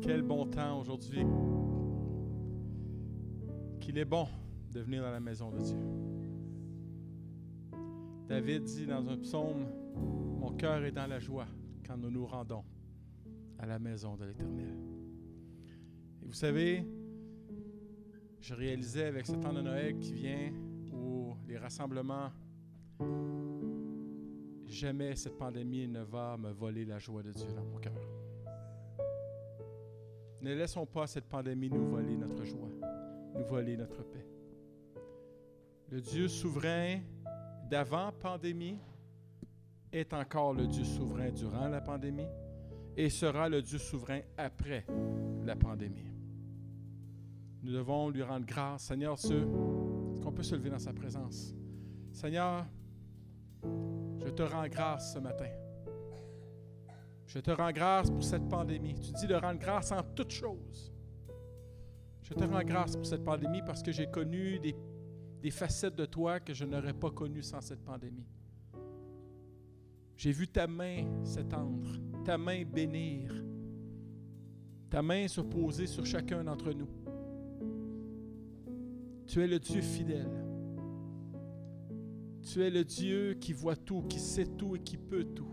Quel bon temps aujourd'hui. Qu'il est bon de venir dans la maison de Dieu. David dit dans un psaume, « Mon cœur est dans la joie quand nous nous rendons à la maison de l'Éternel. » Et vous savez, je réalisais avec ce temps de Noël qui vient, où les rassemblements, jamais cette pandémie ne va me voler la joie de Dieu dans mon cœur. Ne laissons pas cette pandémie nous voler notre joie, nous voler notre paix. Le Dieu souverain d'avant pandémie est encore le Dieu souverain durant la pandémie et sera le Dieu souverain après la pandémie. Nous devons lui rendre grâce. Seigneur, qu'on peut se lever dans sa présence. Seigneur, je te rends grâce ce matin. Je te rends grâce pour cette pandémie. Tu dis de rendre grâce en toutes choses. Je te rends grâce pour cette pandémie parce que j'ai connu des facettes de toi que je n'aurais pas connues sans cette pandémie. J'ai vu ta main s'étendre, ta main bénir, ta main se poser sur chacun d'entre nous. Tu es le Dieu fidèle. Tu es le Dieu qui voit tout, qui sait tout et qui peut tout.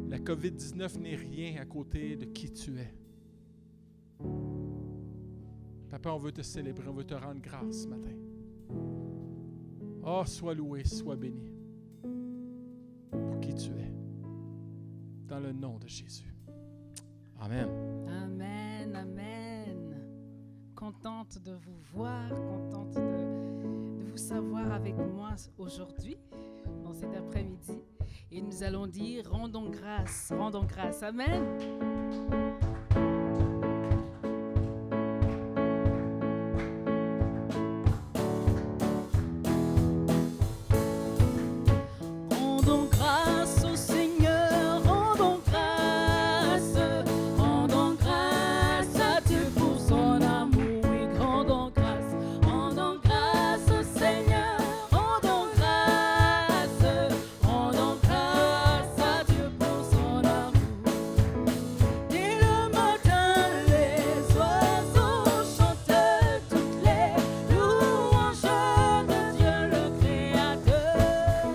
La COVID-19 n'est rien à côté de qui tu es. Papa, on veut te célébrer, on veut te rendre grâce ce matin. Oh, sois loué, sois béni pour qui tu es. Dans le nom de Jésus. Amen. Amen, amen. Contente de vous voir, contente de vous savoir avec moi aujourd'hui, dans cet après-midi. Et nous allons dire, rendons grâce, rendons grâce. Amen. Rendons grâce au Seigneur, rendons grâce à Dieu pour son amour et rendons grâce au Seigneur, rendons grâce à Dieu pour son amour. Dès le matin, les oiseaux chantent toutes les louanges de Dieu le Créateur.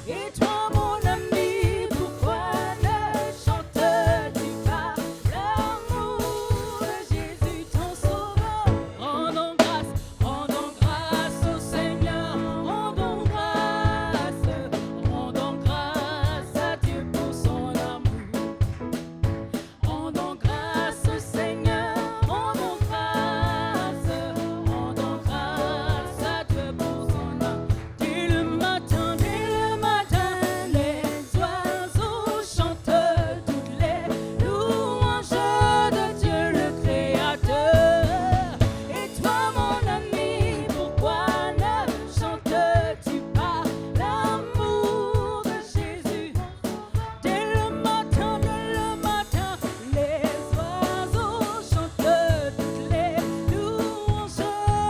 Et toi, mon ami, pourquoi ne chantes-tu pas l'amour de Jésus ton Sauveur? Rendons grâce au Seigneur, rendons grâce à Dieu pour son amour. Rendons grâce au Seigneur, rendons grâce à Dieu pour son amour. Dès le matin, les oiseaux chantent toutes les louanges de Dieu le Créateur. Et toi, mon ami, pourquoi ne chantes-tu pas l'amour de Jésus? Dès le matin, les oiseaux chantent toutes les louanges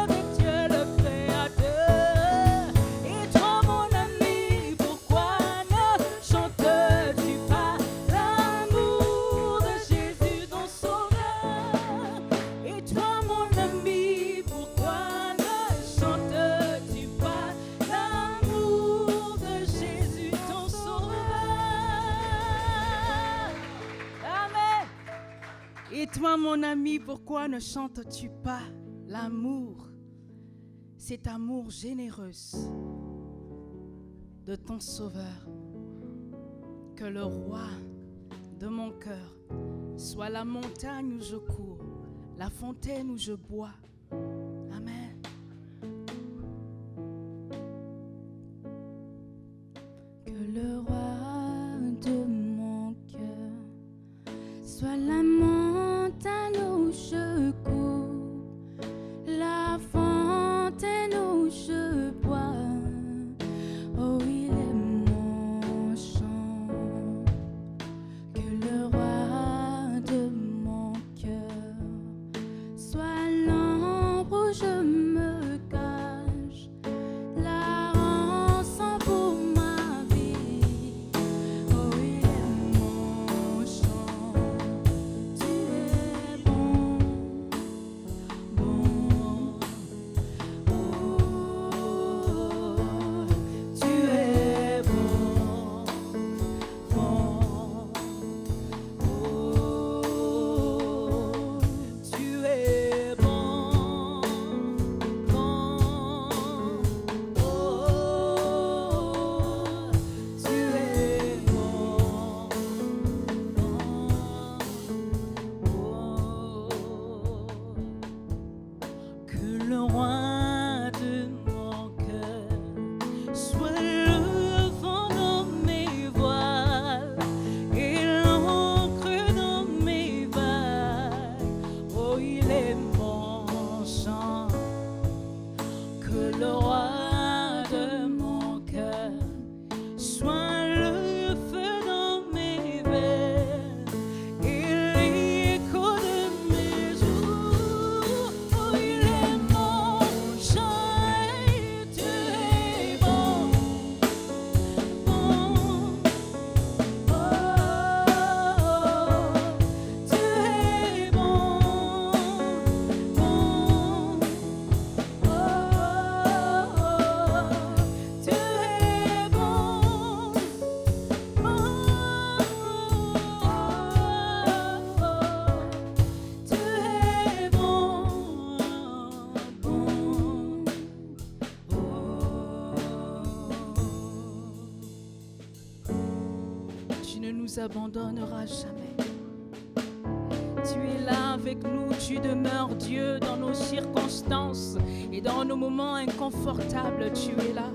de Dieu le Créateur. Et toi, mon ami, pourquoi ne chantes-tu pas l'amour de Jésus ton Sauveur? Et toi, mon ami, pourquoi ne chantes-tu pas l'amour de Jésus ton Sauveur? Amen. Et toi, mon ami, pourquoi ne chantes-tu pas l'amour, cet amour généreux de ton Sauveur? Que le roi de mon cœur soit la montagne où je cours, la fontaine où je bois. Amen. Que le roi de mon cœur soit la montagne où je cours, la fontaine où je bois. Oh, il est mon chant. Que le roi de mon cœur soit l'ombre où je me cache, la rançon pour ma vie. Oh, il est mon chant. ne nous abandonneras jamais. Tu es là avec nous, tu demeures Dieu dans nos circonstances et dans nos moments inconfortables, tu es là.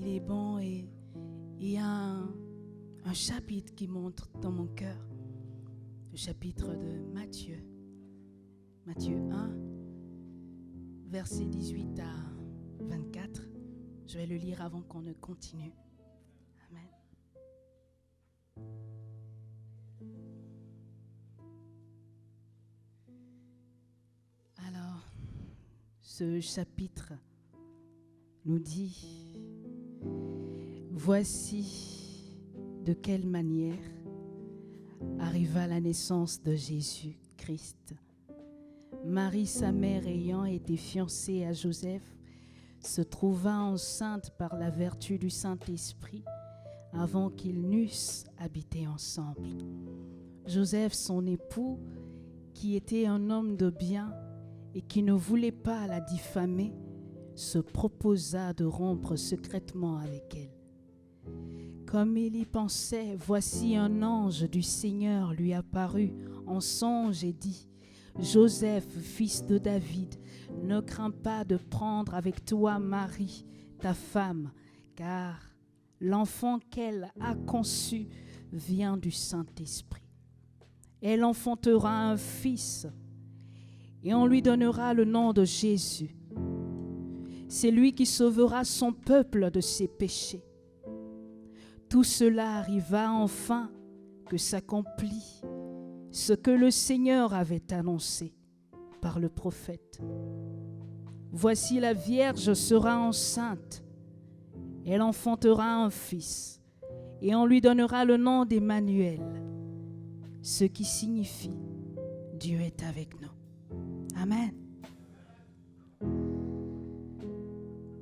Il est bon et il y a un chapitre qui montre dans mon cœur, le chapitre de Matthieu. Matthieu 1, versets 18 à 24. Je vais le lire avant qu'on ne continue. Amen. Alors, ce chapitre nous dit: voici de quelle manière arriva la naissance de Jésus-Christ. Marie, sa mère, ayant été fiancée à Joseph, se trouva enceinte par la vertu du Saint-Esprit avant qu'ils n'eussent habité ensemble. Joseph, son époux, qui était un homme de bien et qui ne voulait pas la diffamer, se proposa de rompre secrètement avec elle. Comme il y pensait, voici un ange du Seigneur lui apparut en songe et dit: Joseph, fils de David, ne crains pas de prendre avec toi Marie, ta femme, car l'enfant qu'elle a conçu vient du Saint-Esprit. Elle enfantera un fils et on lui donnera le nom de Jésus. C'est lui qui sauvera son peuple de ses péchés. Tout cela arriva enfin que s'accomplit ce que le Seigneur avait annoncé par le prophète. Voici, la Vierge sera enceinte, elle enfantera un fils, et on lui donnera le nom d'Emmanuel, ce qui signifie Dieu est avec nous. Amen.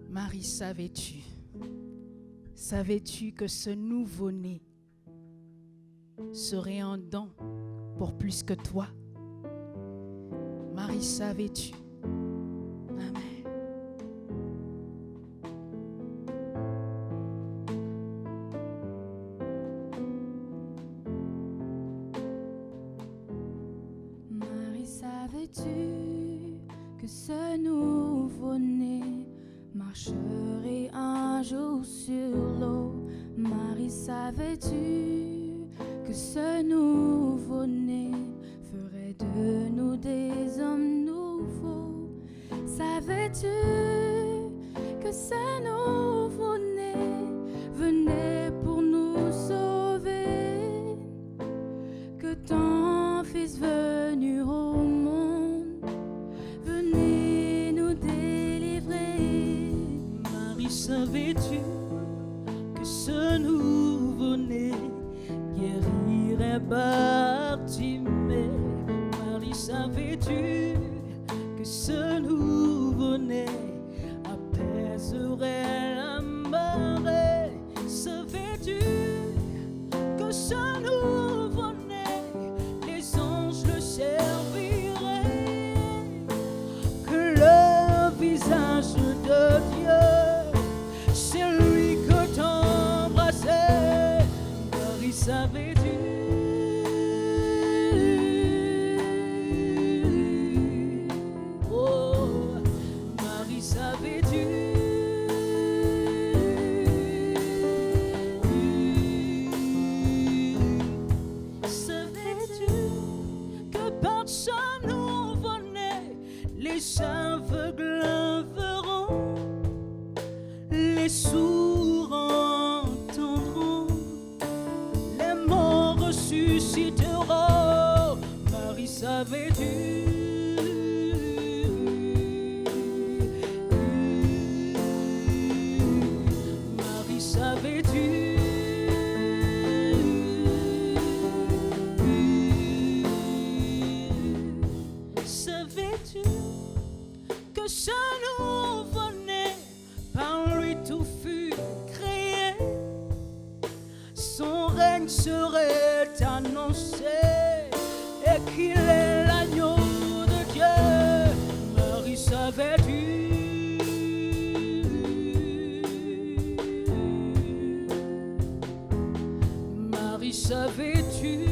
Marie, savais-tu que ce nouveau-né serait un don pour plus que toi? Marie, savais-tu? Amen. Marie, savais-tu que ce nouveau-né marche sur l'eau. Marie, savais-tu que ce nouveau-né ferait de nous des hommes nouveaux? Savais-tu que ce nouveau-né venait pour nous sauver? Que ton Fils venu au monde venait nous délivrer. Marie, savais-tu que ce nouveau-né guérirait Bartimée? Marie, savais-tu que ce nouveau-né apaiserait la marée? Savais-tu que ce nouveau-né, les anges le serviraient? Que le visage de Dieu, c'est lui que t'embrassais. Marie, savais-tu? Oh, Marie, savais-tu? Savais-tu que par ce nouveau-né, les aveugles verront, les sourds entendront, les morts ressusciteront? Marie, savais-tu? Marie, savais-tu? Savais-tu que ce nouveau-né, par lui tout fut créé? Son règne serait annoncé et qu'il est l'agneau de Dieu. Marie, savais-tu? Marie, savais-tu?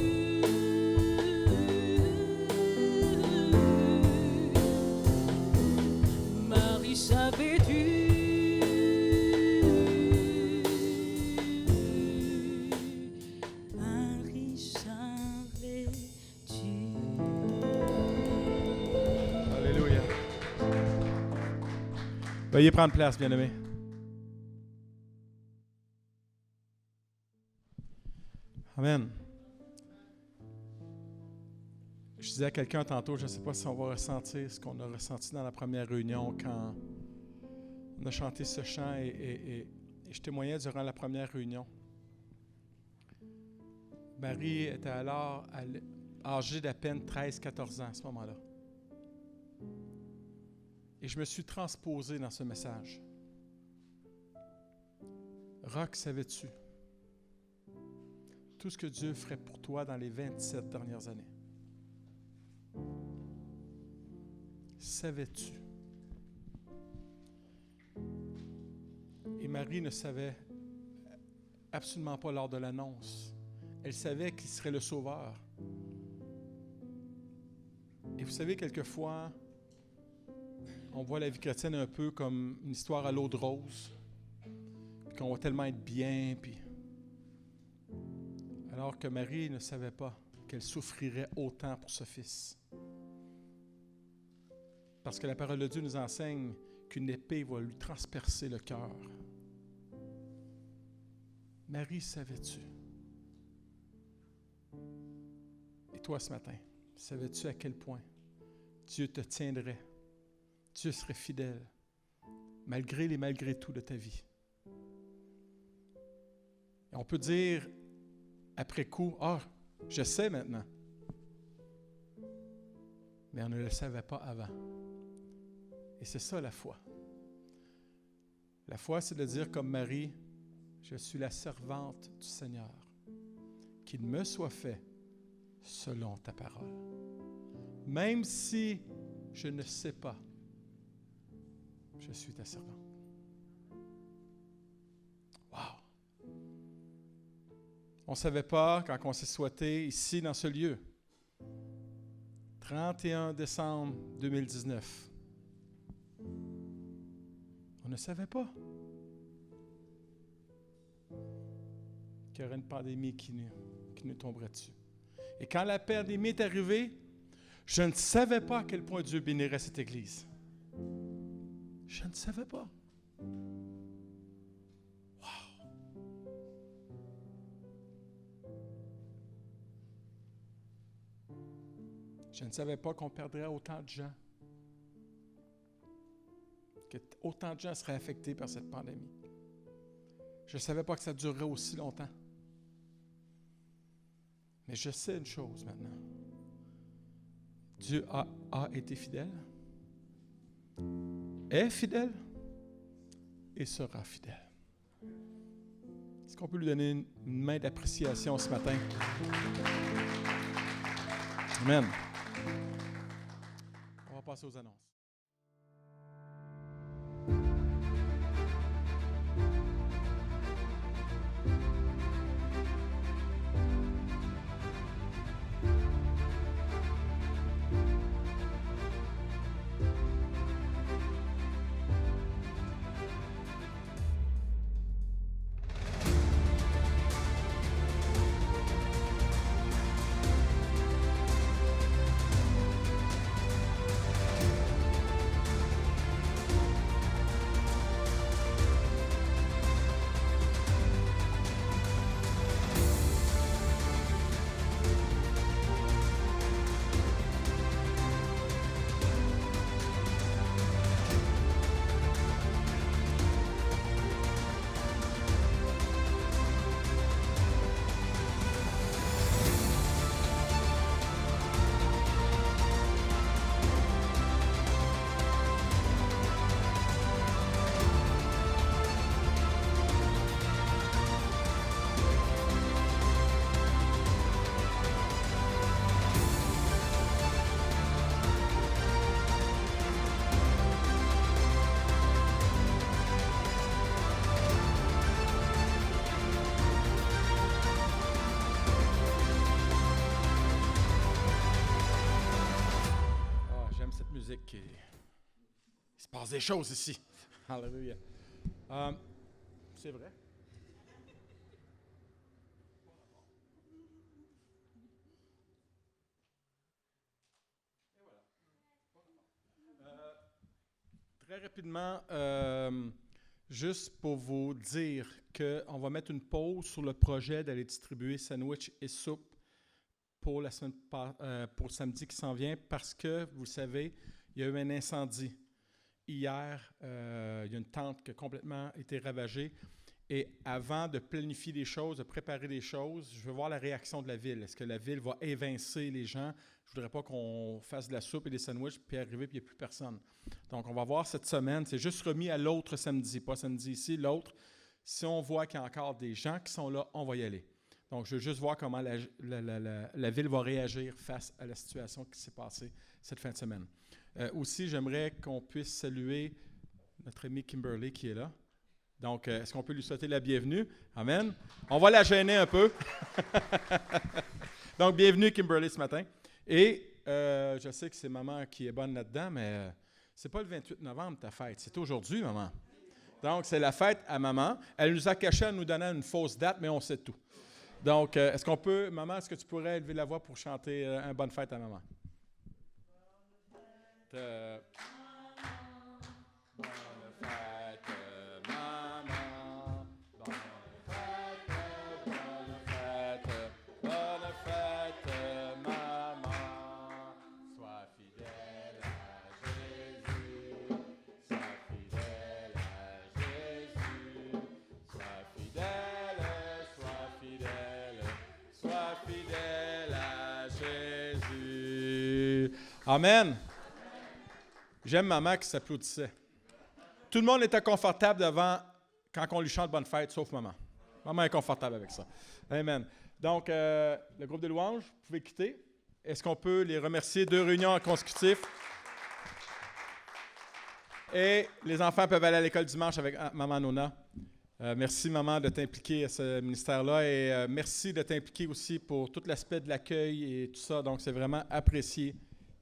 Marie, savais-tu? Marie, savais-tu? Alléluia. Veuillez prendre place, bien-aimés. Amen. Je disais à quelqu'un tantôt, je ne sais pas si on va ressentir ce qu'on a ressenti dans la première réunion quand on a chanté ce chant et je témoignais durant la première réunion. Marie était alors âgée d'à peine 13-14 ans à ce moment-là. Et je me suis transposé dans ce message. Roch, savais-tu tout ce que Dieu ferait pour toi dans les 27 dernières années? Savais-tu? Et Marie ne savait absolument pas lors de l'annonce. Elle savait qu'il serait le Sauveur. Et vous savez, quelquefois, on voit la vie chrétienne un peu comme une histoire à l'eau de rose, puis qu'on va tellement être bien, puis... Alors que Marie ne savait pas qu'elle souffrirait autant pour ce fils. Parce que la parole de Dieu nous enseigne qu'une épée va lui transpercer le cœur. Marie, savais-tu? Et toi ce matin, savais-tu à quel point Dieu te tiendrait, Dieu serait fidèle, malgré les malgré tout de ta vie? Et on peut dire après coup, je sais maintenant. Mais on ne le savait pas avant. Et c'est ça la foi. La foi, c'est de dire comme Marie, je suis la servante du Seigneur. Qu'il me soit fait selon ta parole. Même si je ne sais pas, je suis ta servante. Wow! On ne savait pas quand on s'est souhaité ici dans ce lieu. 31 décembre 2019. On ne savait pas. qu'il y aurait une pandémie qui nous tomberait dessus. Et quand la pandémie est arrivée, je ne savais pas à quel point Dieu bénirait cette Église. Je ne savais pas. Wow! Je ne savais pas qu'on perdrait autant de gens. Que autant de gens seraient affectés par cette pandémie. Je ne savais pas que ça durerait aussi longtemps. Mais je sais une chose maintenant. Dieu a été fidèle, est fidèle et sera fidèle. Est-ce qu'on peut lui donner une main d'appréciation ce matin? Amen. On va passer aux annonces. Il se passe des choses ici. Alléluia. C'est vrai. Et voilà. Très rapidement, juste pour vous dire qu'on va mettre une pause sur le projet d'aller distribuer sandwich et soupe pour la semaine pour samedi qui s'en vient parce que, vous le savez, il y a eu un incendie. Hier, il y a une tente qui a complètement été ravagée. Et avant de planifier les choses, de préparer les choses, je veux voir la réaction de la ville. Est-ce que la ville va évincer les gens? Je ne voudrais pas qu'on fasse de la soupe et des sandwichs, puis arriver, puis il n'y a plus personne. Donc, on va voir cette semaine. C'est juste remis à l'autre samedi, pas samedi ici, l'autre. Si on voit qu'il y a encore des gens qui sont là, on va y aller. Donc, je veux juste voir comment la ville va réagir face à la situation qui s'est passée cette fin de semaine. Aussi, j'aimerais qu'on puisse saluer notre amie Kimberly qui est là. Donc, est-ce qu'on peut lui souhaiter la bienvenue? Amen. On va la gêner un peu. Donc, bienvenue Kimberly ce matin. Et je sais que c'est maman qui est bonne là-dedans, mais c'est pas le 28 novembre ta fête, c'est aujourd'hui, maman. Donc, c'est la fête à maman. Elle nous a caché en nous donnant une fausse date, mais on sait tout. Donc, est-ce qu'on peut, maman, est-ce que tu pourrais élever la voix pour chanter un bonne fête à maman? Bonne fête, maman. Bonne fête, maman. Sois fidèle à Jésus. Sois fidèle à Jésus. Sois fidèle, sois fidèle. Sois fidèle à Jésus. Amen. J'aime maman qui s'applaudissait. Tout le monde était confortable devant quand on lui chante bonne fête, sauf maman. Maman est confortable avec ça. Amen. Donc, le groupe de louanges, vous pouvez quitter. Est-ce qu'on peut les remercier? 2 réunions consécutives. Et les enfants peuvent aller à l'école dimanche avec maman Nona. Merci, maman, de t'impliquer à ce ministère-là. Et merci de t'impliquer aussi pour tout l'aspect de l'accueil et tout ça. Donc, c'est vraiment apprécié.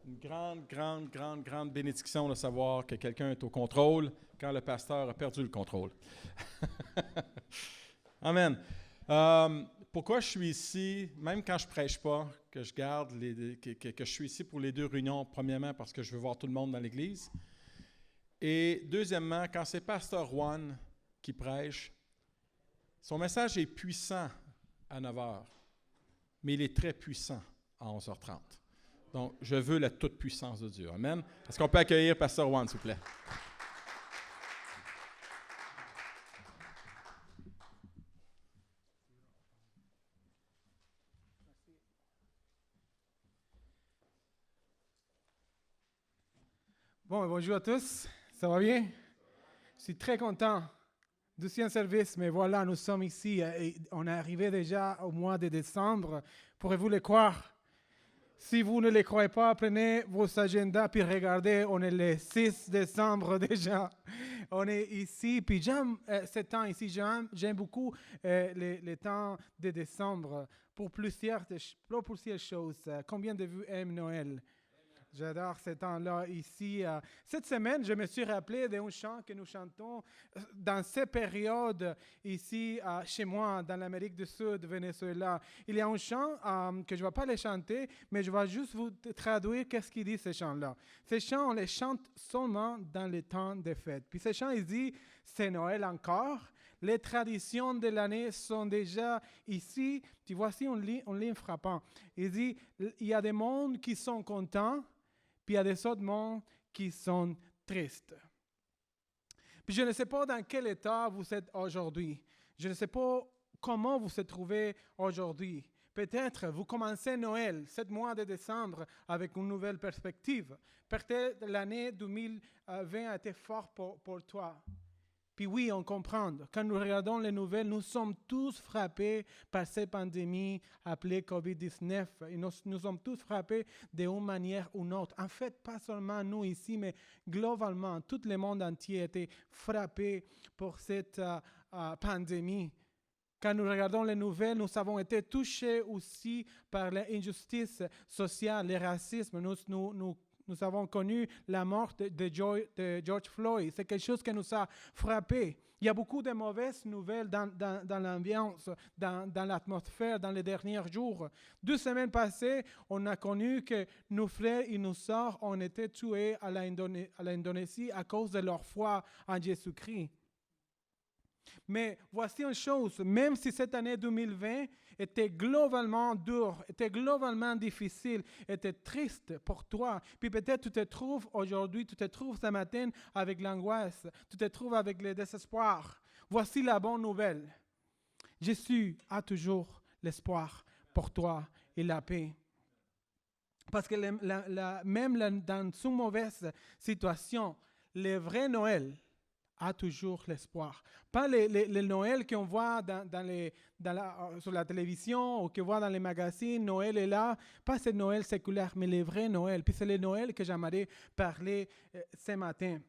Une grande bénédiction de savoir que quelqu'un est au contrôle quand le pasteur a perdu le contrôle. Amen. Pourquoi je suis ici, même quand je ne prêche pas, que je garde que je suis ici pour les 2 réunions, premièrement parce que je veux voir tout le monde dans l'Église, et deuxièmement, quand c'est Pasteur Juan qui prêche, son message est puissant à 9h, mais il est très puissant à 11h30. Donc, je veux la toute-puissance de Dieu. Amen. Est-ce qu'on peut accueillir Pasteur Juan, s'il vous plaît? Bon, bonjour à tous, ça va bien? Je suis très content du Saint Service, mais voilà, nous sommes ici et on est arrivé déjà au mois de décembre. Pourrez-vous le croire? Si vous ne le croyez pas, prenez vos agendas puis regardez, on est le 6 décembre déjà. On est ici, puis j'aime ce temps ici, j'aime beaucoup le temps de décembre pour plusieurs choses. Combien de vous aiment Noël? J'adore ce temps-là ici. Cette semaine, je me suis rappelé d'un chant que nous chantons dans ces périodes ici chez moi, dans l'Amérique du Sud, Venezuela. Il y a un chant que je ne vais pas les chanter, mais je vais juste vous traduire qu'est-ce qu'il dit ce chant-là. Ce chant, on les chante seulement dans les temps des fêtes. Puis ce chant, il dit, c'est Noël encore. Les traditions de l'année sont déjà ici. Puis voici un ligne frappant. Il dit, il y a des mondes qui sont contents, puis il y a des autres mondes qui sont tristes. Puis je ne sais pas dans quel état vous êtes aujourd'hui. Je ne sais pas comment vous êtes trouvés aujourd'hui. Peut-être vous commencez Noël, 7 mois de décembre, avec une nouvelle perspective. Peut-être l'année 2020 a été forte pour toi. Puis oui, on comprend. Quand nous regardons les nouvelles, nous sommes tous frappés par cette pandémie appelée COVID-19. Et nous sommes tous frappés d'une manière ou d'une autre. En fait, pas seulement nous ici, mais globalement, tout le monde entier a été frappé par cette pandémie. Quand nous regardons les nouvelles, nous avons été touchés aussi par l'injustice sociale, le racisme. Nous avons connu la mort de George Floyd. C'est quelque chose qui nous a frappés. Il y a beaucoup de mauvaises nouvelles dans l'ambiance, dans l'atmosphère, dans les derniers jours. 2 semaines passées, on a connu que nos frères et nos sœurs ont été tués à l'Indonésie à cause de leur foi en Jésus-Christ. Mais voici une chose, même si cette année 2020 était globalement dure, était globalement difficile, était triste pour toi, puis peut-être tu te trouves aujourd'hui, tu te trouves ce matin avec l'angoisse, tu te trouves avec le désespoir. Voici la bonne nouvelle. Jésus a toujours l'espoir pour toi et la paix. Parce que même dans une mauvaise situation, le vrai Noël a toujours l'espoir. Pas le Noël qu'on voit sur la télévision ou qu'on voit dans les magazines, Noël est là, pas ce Noël séculaire, mais le vrai Noël. Puis c'est le Noël que j'aimerais parler ce matin.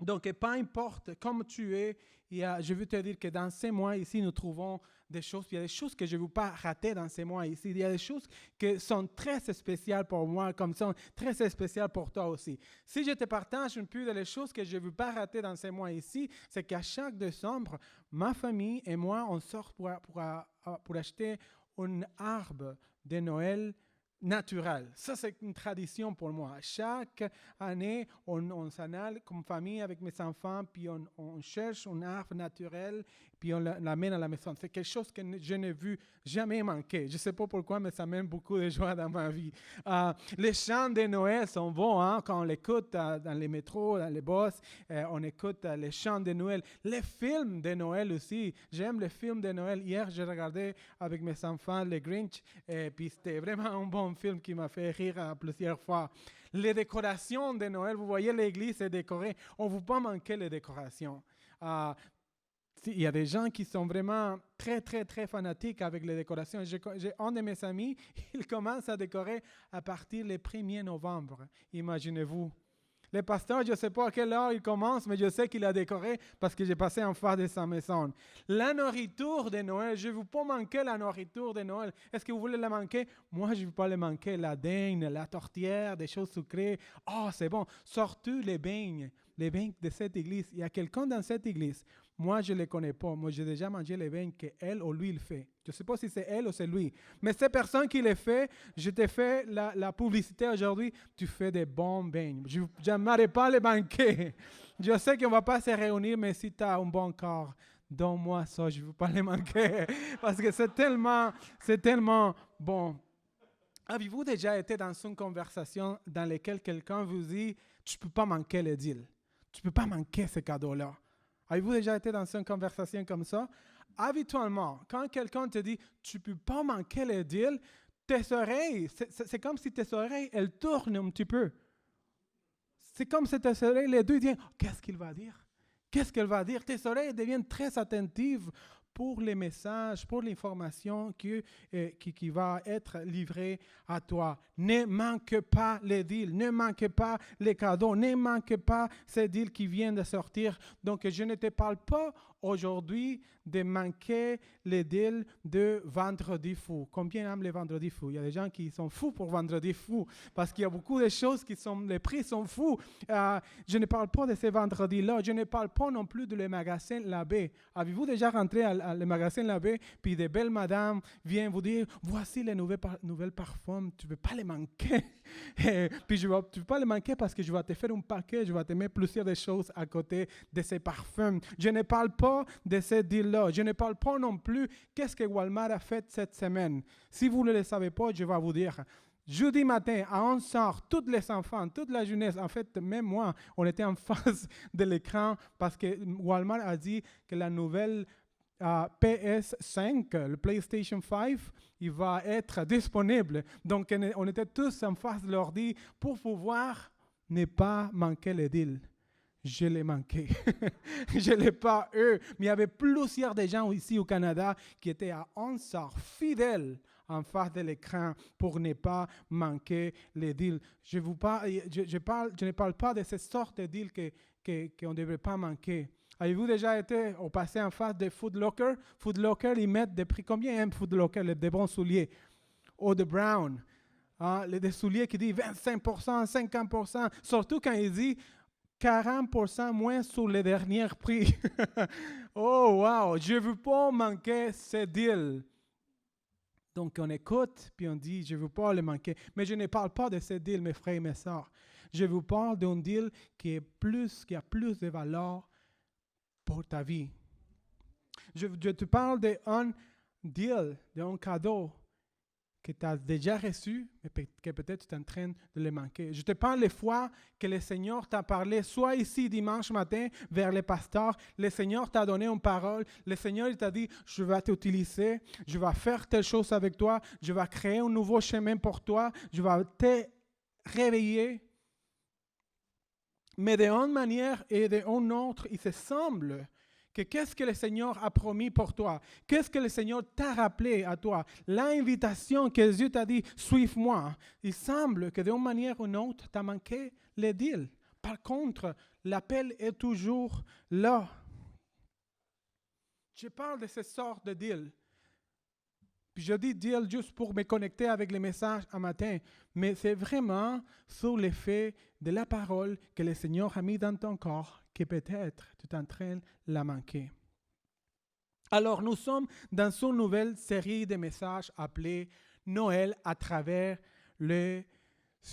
Donc, peu importe comme tu es, je veux te dire que dans ces mois ici, nous trouvons des choses. Il y a des choses que je ne veux pas rater dans ces mois ici. Il y a des choses qui sont très spéciales pour moi, comme sont très spéciales pour toi aussi. Si je te partage un peu des choses que je ne veux pas rater dans ces mois ici, c'est qu'à chaque décembre, ma famille et moi, on sort pour acheter un arbre de Noël naturel. Ça, c'est une tradition pour moi. Chaque année, on s'en allait comme famille avec mes enfants, puis on cherche un arbre naturel, puis on l'amène à la maison. C'est quelque chose que je n'ai vu jamais manquer. Je ne sais pas pourquoi, mais ça mène beaucoup de joie dans ma vie. Les chants de Noël sont bons, hein? Quand on l'écoute dans les métros, dans les bus, on écoute les chants de Noël. Les films de Noël aussi. J'aime les films de Noël. Hier, j'ai regardé avec mes enfants le Grinch, puis c'était vraiment un bon film qui m'a fait rire plusieurs fois. Les décorations de Noël, vous voyez, l'église est décorée. On ne veut pas manquer les décorations. Il y a des gens qui sont vraiment très, très, très fanatiques avec les décorations. J'ai un de mes amis, il commence à décorer à partir du 1er novembre. Imaginez-vous. Le pasteur, je ne sais pas à quelle heure il commence, mais je sais qu'il a décoré parce que j'ai passé en face de sa maison. La nourriture de Noël, je ne veux pas manquer la nourriture de Noël. Est-ce que vous voulez la manquer? Moi, je ne veux pas la manquer. La dinde, la tortillère, des choses sucrées. Oh, c'est bon. Surtout les beignes. les vins de cette église. Il y a quelqu'un dans cette église. Moi, je ne le connais pas. Moi, j'ai déjà mangé les vins qu'elle ou lui, il fait. Je ne sais pas si c'est elle ou c'est lui. Mais cette personne qui les fait, je te fais la publicité aujourd'hui. Tu fais des bons vins. Je n'aimerais pas les manquer. Je sais qu'on ne va pas se réunir, mais si tu as un bon corps, donne-moi ça. Je ne veux pas les manquer. Parce que c'est tellement bon. Avez-vous déjà été dans une conversation dans laquelle quelqu'un vous dit « Tu ne peux pas manquer le deal. Tu ne peux pas manquer ce cadeau-là. » Avez-vous déjà été dans une conversation comme ça? Habituellement, quand quelqu'un te dit « Tu ne peux pas manquer le deal », tes oreilles, c'est comme si tes oreilles, elles tournent un petit peu. C'est comme si tes oreilles, les deux disent « Qu'est-ce qu'il va dire? Qu'est-ce qu'elle va dire? » Tes oreilles deviennent très attentives pour les messages, pour l'information qui va être livrée à toi. Ne manque pas les deals, ne manque pas les cadeaux, ne manque pas ces deals qui viennent de sortir. Donc, je ne te parle pas aujourd'hui de manquer les deals de Vendredi fou. Combien aiment les Vendredis fous? Il y a des gens qui sont fous pour Vendredi fou parce qu'il y a beaucoup de choses les prix sont fous. Je ne parle pas de ces vendredis-là. Je ne parle pas non plus de le magasin Labbé. Avez-vous déjà rentré à le magasin Labbé puis des belles madames viennent vous dire voici les nouvelles parfums. Tu ne veux pas les manquer. Puis tu ne veux pas les manquer parce que je vais te faire un paquet. Je vais te mettre plusieurs des choses à côté de ces parfums. Je ne parle pas de ces deals-là. Je ne parle pas non plus qu'est-ce que Walmart a fait cette semaine. Si vous ne le savez pas, je vais vous dire. Jeudi matin, à 11h, tous les enfants, toute la jeunesse, en fait, même moi, on était en face de l'écran parce que Walmart a dit que la nouvelle PS5, le PlayStation 5, il va être disponible. Donc, on était tous en face de l'ordi pour pouvoir ne pas manquer les deals. Je l'ai manqué. Je ne l'ai pas eu. Mais il y avait plusieurs des gens ici au Canada qui étaient à 11 heures fidèles en face de l'écran pour ne pas manquer les deals. Je ne parle pas de ces sortes de deals qu'on ne devrait pas manquer. Avez-vous déjà été au passé en face de Foot Locker? Foot Locker, ils mettent des prix. Combien aiment Foot Locker, des bons souliers? Ou de Brown. Des souliers qui disent 25%, 50%. Surtout quand ils disent 40% moins sur les derniers prix. Oh, wow! Je ne veux pas manquer ce deal. Donc, on écoute, puis on dit, je ne veux pas le manquer. Mais je ne parle pas de ce deal, mes frères et mes sœurs. Je vous parle d'un deal qui a plus de valeur pour ta vie. Je te parle d'un deal, d'un cadeau que tu as déjà reçu, mais que peut-être tu es en train de le manquer. Je te parle des fois que le Seigneur t'a parlé, soit ici dimanche matin vers les pasteurs, le Seigneur t'a donné une parole, le Seigneur il t'a dit, je vais t'utiliser, je vais faire telle chose avec toi, je vais créer un nouveau chemin pour toi, je vais te réveiller. Mais d'une manière et d'une autre, il se semble que qu'est-ce que le Seigneur a promis pour toi? Qu'est-ce que le Seigneur t'a rappelé à toi? L'invitation que Dieu t'a dit, suive-moi. Il semble que d'une manière ou d'une autre, tu as manqué le deal. Par contre, l'appel est toujours là. Je parle de ce sort de deal. Puis je dis deal juste pour me connecter avec les messages un matin, mais c'est vraiment sur l'effet de la parole que le Seigneur a mis dans ton corps que peut-être tu es en train de la manquer. Alors nous sommes dans une nouvelle série de messages appelée Noël à travers les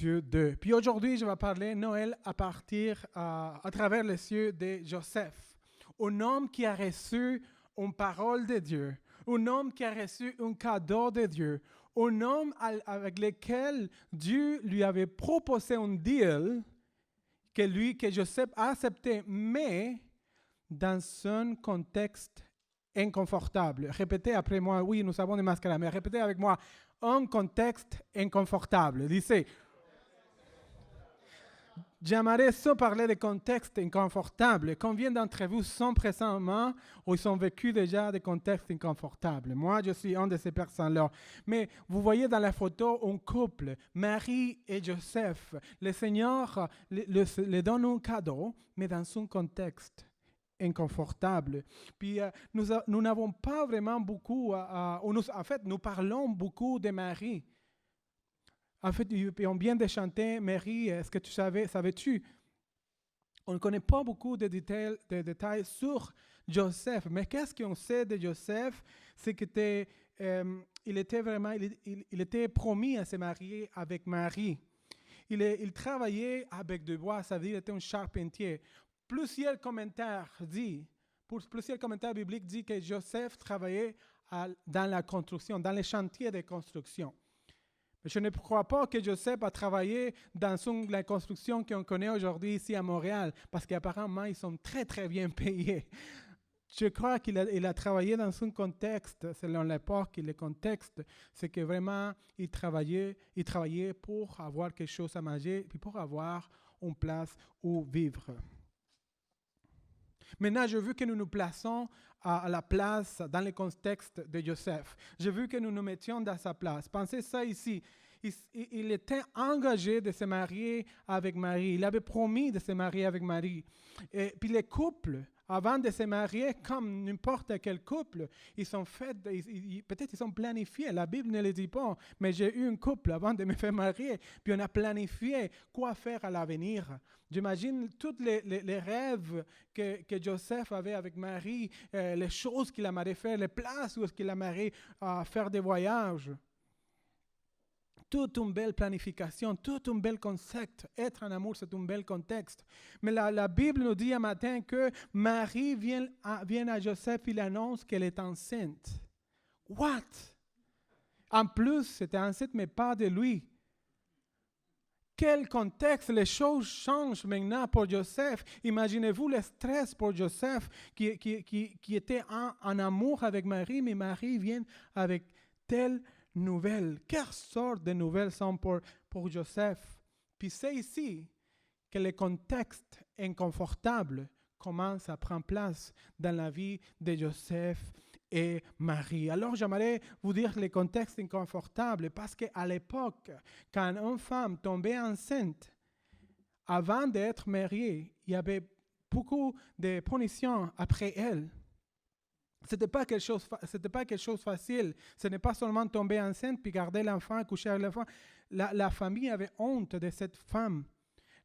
yeux de. Puis aujourd'hui, je vais parler Noël à travers les yeux de Joseph, un homme qui a reçu une parole de Dieu, un homme qui a reçu un cadeau de Dieu, un homme avec lequel Dieu lui avait proposé un deal que Joseph a accepté, mais dans un contexte inconfortable. Répétez après moi, oui, nous avons des masques là, mais répétez avec moi, un contexte inconfortable. Lisez. J'aimerais ça parler de contextes inconfortables. Combien d'entre vous sont présentement ou ils ont vécu déjà des contextes inconfortables? Moi, je suis une de ces personnes-là. Mais vous voyez dans la photo un couple, Marie et Joseph. Le Seigneur les donne un cadeau, mais dans un contexte inconfortable. Puis nous n'avons pas vraiment beaucoup, en fait, nous parlons beaucoup de Marie. En fait, on vient de chanter, Marie, est-ce que tu savais-tu? On ne connaît pas beaucoup de détails sur Joseph, mais qu'est-ce qu'on sait de Joseph? C'est qu'il il était promis à se marier avec Marie. Il travaillait avec du bois, ça veut dire qu'il était un charpentier. Plusieurs commentaires bibliques disent que Joseph travaillait dans la construction, dans les chantiers de construction. Mais je ne crois pas que Joseph a travaillé dans la construction qu'on connaît aujourd'hui ici à Montréal, parce qu'apparemment, ils sont très, très bien payés. Je crois qu'il a travaillé dans un contexte, selon l'époque et le contexte, c'est que vraiment, il travaillait pour avoir quelque chose à manger, puis pour avoir une place où vivre. Maintenant, je veux que nous nous plaçons à la place, dans le contexte de Joseph. Je veux que nous nous mettions dans sa place. Pensez ça ici. Il était engagé de se marier avec Marie. Il avait promis de se marier avec Marie. Et puis les couples, avant de se marier, comme n'importe quel couple, ils sont faits, peut-être ils sont planifiés. La Bible ne le dit pas, mais j'ai eu un couple avant de me faire marier, puis on a planifié quoi faire à l'avenir. J'imagine tous les rêves que Joseph avait avec Marie, les choses qu'il aimerait faire, les places où il aimerait faire des voyages. Toute une belle planification, tout un bel concept. Être en amour, c'est un bel contexte. Mais la Bible nous dit un matin que Marie vient à Joseph, il annonce qu'elle est enceinte. What? En plus, c'était enceinte, mais pas de lui. Quel contexte, les choses changent maintenant pour Joseph. Imaginez-vous le stress pour Joseph qui était en amour avec Marie, mais Marie vient avec telle nouvelles. Quelle sorte de nouvelles sont pour Joseph? Puis c'est ici que le contexte inconfortable commence à prendre place dans la vie de Joseph et Marie. Alors j'aimerais vous dire le contexte inconfortable parce qu'à l'époque, quand une femme tombait enceinte, avant d'être mariée, il y avait beaucoup de punitions après elle. Ce n'était pas quelque chose facile. Ce n'est pas seulement tomber enceinte puis garder l'enfant, coucher avec l'enfant. La famille avait honte de cette femme.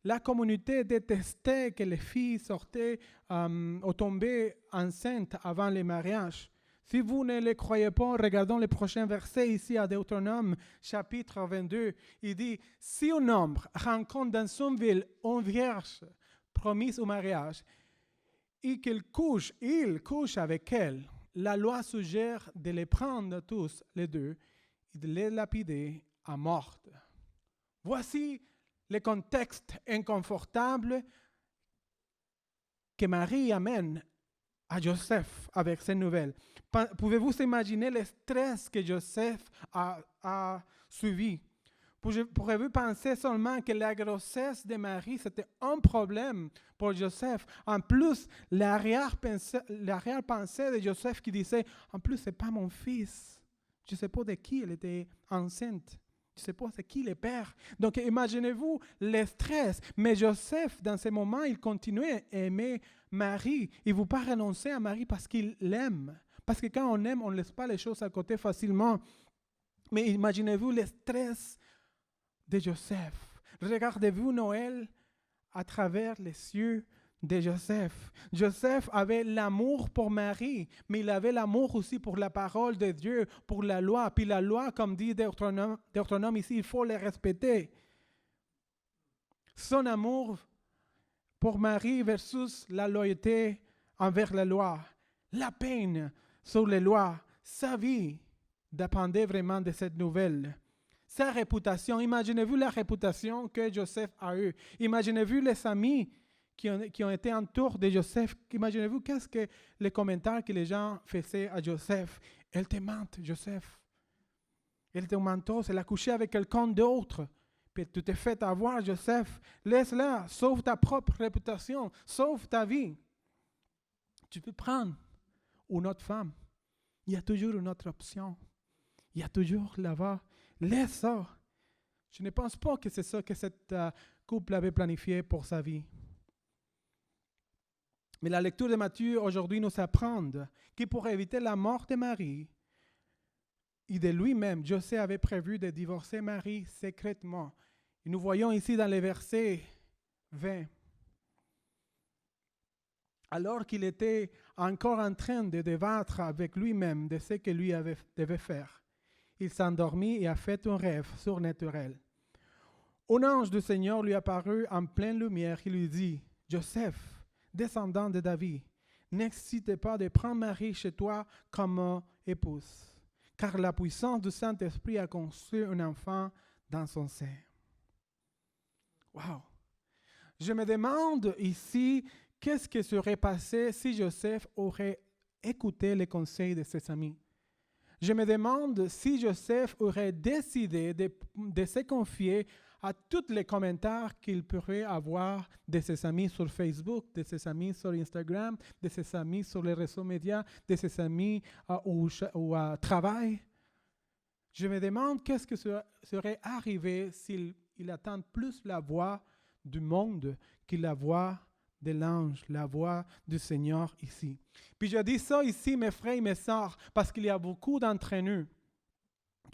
La communauté détestait que les filles sortaient ou tombaient enceintes avant le mariage. Si vous ne le croyez pas, regardons le prochain verset ici à Deutéronome, chapitre 22. Il dit, « Si un homme rencontre dans son ville une vierge promise au mariage, et qu'il couche avec elle, la loi suggère de les prendre tous les deux et de les lapider à mort. » Voici le contexte inconfortable que Marie amène à Joseph avec ces nouvelles. Pouvez-vous imaginer le stress que Joseph a suivi? Pourrez-vous penser seulement que la grossesse de Marie, c'était un problème pour Joseph? En plus, l'arrière-pensée de Joseph qui disait, en plus, ce n'est pas mon fils. Je ne sais pas de qui elle était enceinte. Je ne sais pas c'est qui le père. Donc, imaginez-vous le stress. Mais Joseph, dans ce moment, il continuait à aimer Marie. Il ne veut pas renoncer à Marie parce qu'il l'aime. Parce que quand on aime, on ne laisse pas les choses à côté facilement. Mais imaginez-vous le stress de Joseph. Regardez-vous Noël à travers les yeux de Joseph. Joseph avait l'amour pour Marie, mais il avait l'amour aussi pour la parole de Dieu, pour la loi. Puis la loi, comme dit Deutéronome ici, il faut les respecter. Son amour pour Marie versus la loyauté envers la loi. La peine sur les lois. Sa vie dépendait vraiment de cette nouvelle. Sa réputation, imaginez-vous la réputation que Joseph a eue. Imaginez-vous les amis qui ont été autour de Joseph. Imaginez-vous qu'est-ce que les commentaires que les gens faisaient à Joseph. Elle te ment, Joseph. Elle te menteuse, elle a couché avec quelqu'un d'autre. Puis tu t'es fait avoir, Joseph. Laisse-la, sauve ta propre réputation, sauve ta vie. Tu peux prendre une autre femme. Il y a toujours une autre option. Il y a toujours là-bas. Laisse ça. Je ne pense pas que c'est ça que cette couple avait planifié pour sa vie. Mais la lecture de Matthieu aujourd'hui nous apprend que pour éviter la mort de Marie et de lui-même, Joseph avait prévu de divorcer Marie secrètement. Et nous voyons ici dans les versets 20. alors qu'il était encore en train de débattre avec lui-même de ce que lui devait faire. Il s'endormit et a fait un rêve surnaturel. Un ange du Seigneur lui apparut en pleine lumière et lui dit, « Joseph, descendant de David, n'hésite pas de prendre Marie chez toi comme épouse, car la puissance du Saint-Esprit a conçu un enfant dans son sein. » Wow! Je me demande ici, qu'est-ce qui serait passé si Joseph aurait écouté les conseils de ses amis? Je me demande si Joseph aurait décidé de se confier à tous les commentaires qu'il pourrait avoir de ses amis sur Facebook, de ses amis sur Instagram, de ses amis sur les réseaux médias, de ses amis au travail. Je me demande qu'est-ce qui serait arrivé s'il attend plus la voix du monde que la voix de l'ange, la voix du Seigneur ici. Puis je dis ça ici, mes frères et mes sœurs, parce qu'il y a beaucoup d'entre nous.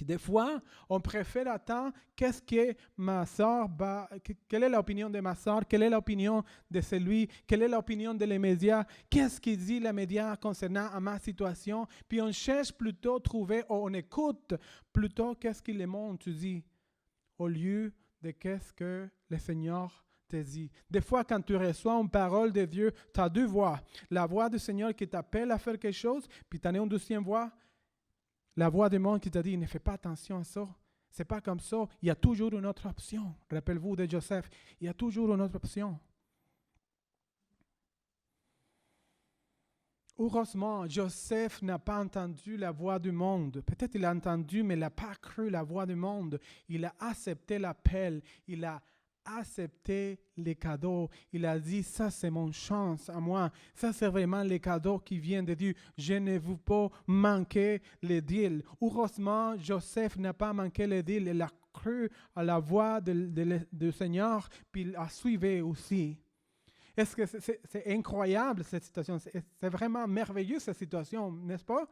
Des fois, on préfère attendre qu'est-ce que ma sœur, quelle est l'opinion de ma sœur, quelle est l'opinion de celui, quelle est l'opinion des médias, qu'est-ce qu'ils disent les médias concernant ma situation. Puis on cherche plutôt à trouver, ou on écoute plutôt qu'est-ce que le monde te dit, au lieu de qu'est-ce que le Seigneur te dit. Des fois, quand tu reçois une parole de Dieu, tu as deux voix. La voix du Seigneur qui t'appelle à faire quelque chose, puis tu as une deuxième voix. La voix du monde qui t'a dit, ne fais pas attention à ça. C'est pas comme ça. Il y a toujours une autre option. Rappelez-vous de Joseph. Il y a toujours une autre option. Heureusement, Joseph n'a pas entendu la voix du monde. Peut-être il a entendu, mais il n'a pas cru la voix du monde. Il a accepté l'appel. Il a accepté les cadeaux. Il a dit, ça c'est mon chance à moi. Ça c'est vraiment les cadeaux qui viennent de Dieu. Je ne veux pas manquer les deals. Heureusement, Joseph n'a pas manqué les deals. Il a cru à la voix du Seigneur, puis il a suivi aussi. Est-ce que c'est incroyable cette situation? C'est vraiment merveilleux cette situation, n'est-ce pas?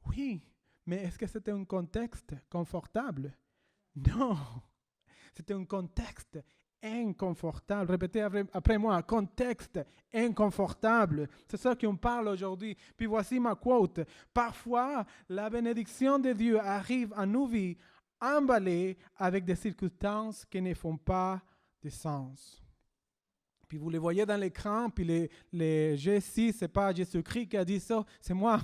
Oui, mais est-ce que c'était un contexte confortable? Non. C'était un contexte inconfortable. Répétez après moi, contexte inconfortable. C'est ça qu'on parle aujourd'hui. Puis voici ma quote. Parfois, la bénédiction de Dieu arrive à nos vies emballée avec des circonstances qui ne font pas de sens. Puis vous les voyez dans l'écran, puis les G6, ce n'est pas Jésus-Christ qui a dit ça, c'est moi.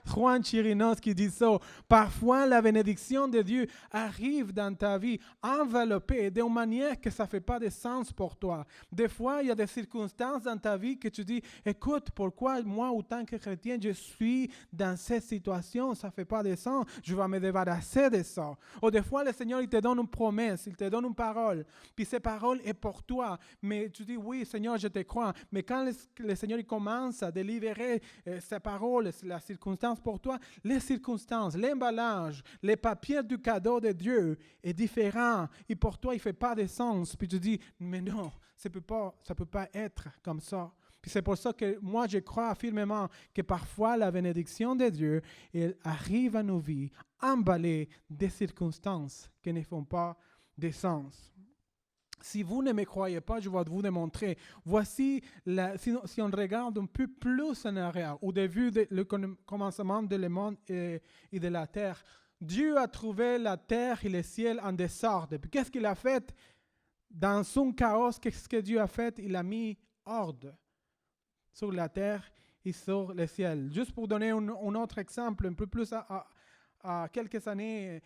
Juan Chirinos qui dit ça. Parfois, la bénédiction de Dieu arrive dans ta vie enveloppée d'une manière que ça ne fait pas de sens pour toi. Des fois, il y a des circonstances dans ta vie que tu dis, écoute, pourquoi moi, en tant que chrétien, je suis dans cette situation, ça ne fait pas de sens, je vais me débarrasser de ça. Ou des fois, le Seigneur, il te donne une promesse, il te donne une parole, puis cette parole est pour toi, mais tu dis, oui, Seigneur, je te crois, mais quand le Seigneur il commence à délivrer sa parole, la circonstance pour toi, les circonstances, l'emballage, les papiers du cadeau de Dieu est différent et pour toi, il ne fait pas de sens. Puis tu dis, mais non, ça ne peut pas être comme ça. Puis c'est pour ça que moi, je crois firmément que parfois la bénédiction de Dieu elle arrive à nos vies emballée des circonstances qui ne font pas de sens. Si vous ne me croyez pas, je vais vous démontrer. Voici, si on regarde un peu plus en arrière, au début du commencement du monde et de la terre, Dieu a trouvé la terre et le ciel en désordre. Puis qu'est-ce qu'il a fait? Dans son chaos, qu'est-ce que Dieu a fait? Il a mis ordre sur la terre et sur le ciel. Juste pour donner un autre exemple, un peu plus à quelques années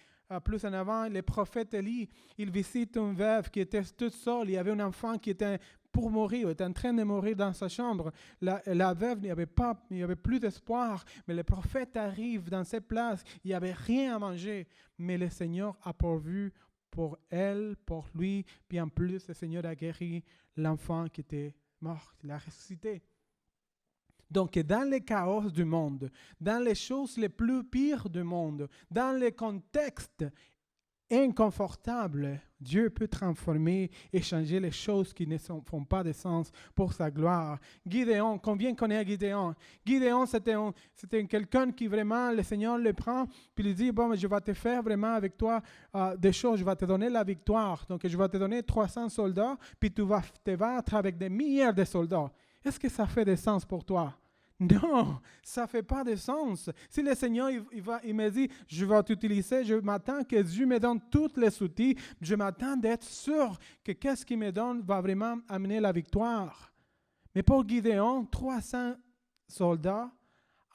plus en avant, le prophète Élie, il visite une veuve qui était toute seule. Il y avait un enfant qui était pour mourir, il était en train de mourir dans sa chambre. La veuve, il n'y avait plus d'espoir. Mais le prophète arrive dans cette place, il n'y avait rien à manger. Mais le Seigneur a pourvu pour elle, pour lui. Puis en plus, le Seigneur a guéri l'enfant qui était mort. Il l'a ressuscité. Donc, dans le chaos du monde, dans les choses les plus pires du monde, dans les contextes inconfortables, Dieu peut transformer et changer les choses qui ne font pas de sens pour sa gloire. Gideon, combien connaît Gideon? Gideon, c'était quelqu'un qui vraiment, le Seigneur le prend, puis il dit, bon, je vais te faire vraiment avec toi des choses, je vais te donner la victoire. Donc, je vais te donner 300 soldats, puis tu vas te battre avec des milliers de soldats. Est-ce que ça fait du sens pour toi? Non, ça ne fait pas de sens. Si le Seigneur il me dit, je vais t'utiliser, je m'attends que Dieu me donne tous les outils, je m'attends d'être sûr que qu'est-ce qu'il me donne va vraiment amener la victoire. Mais pour Gideon, 300 soldats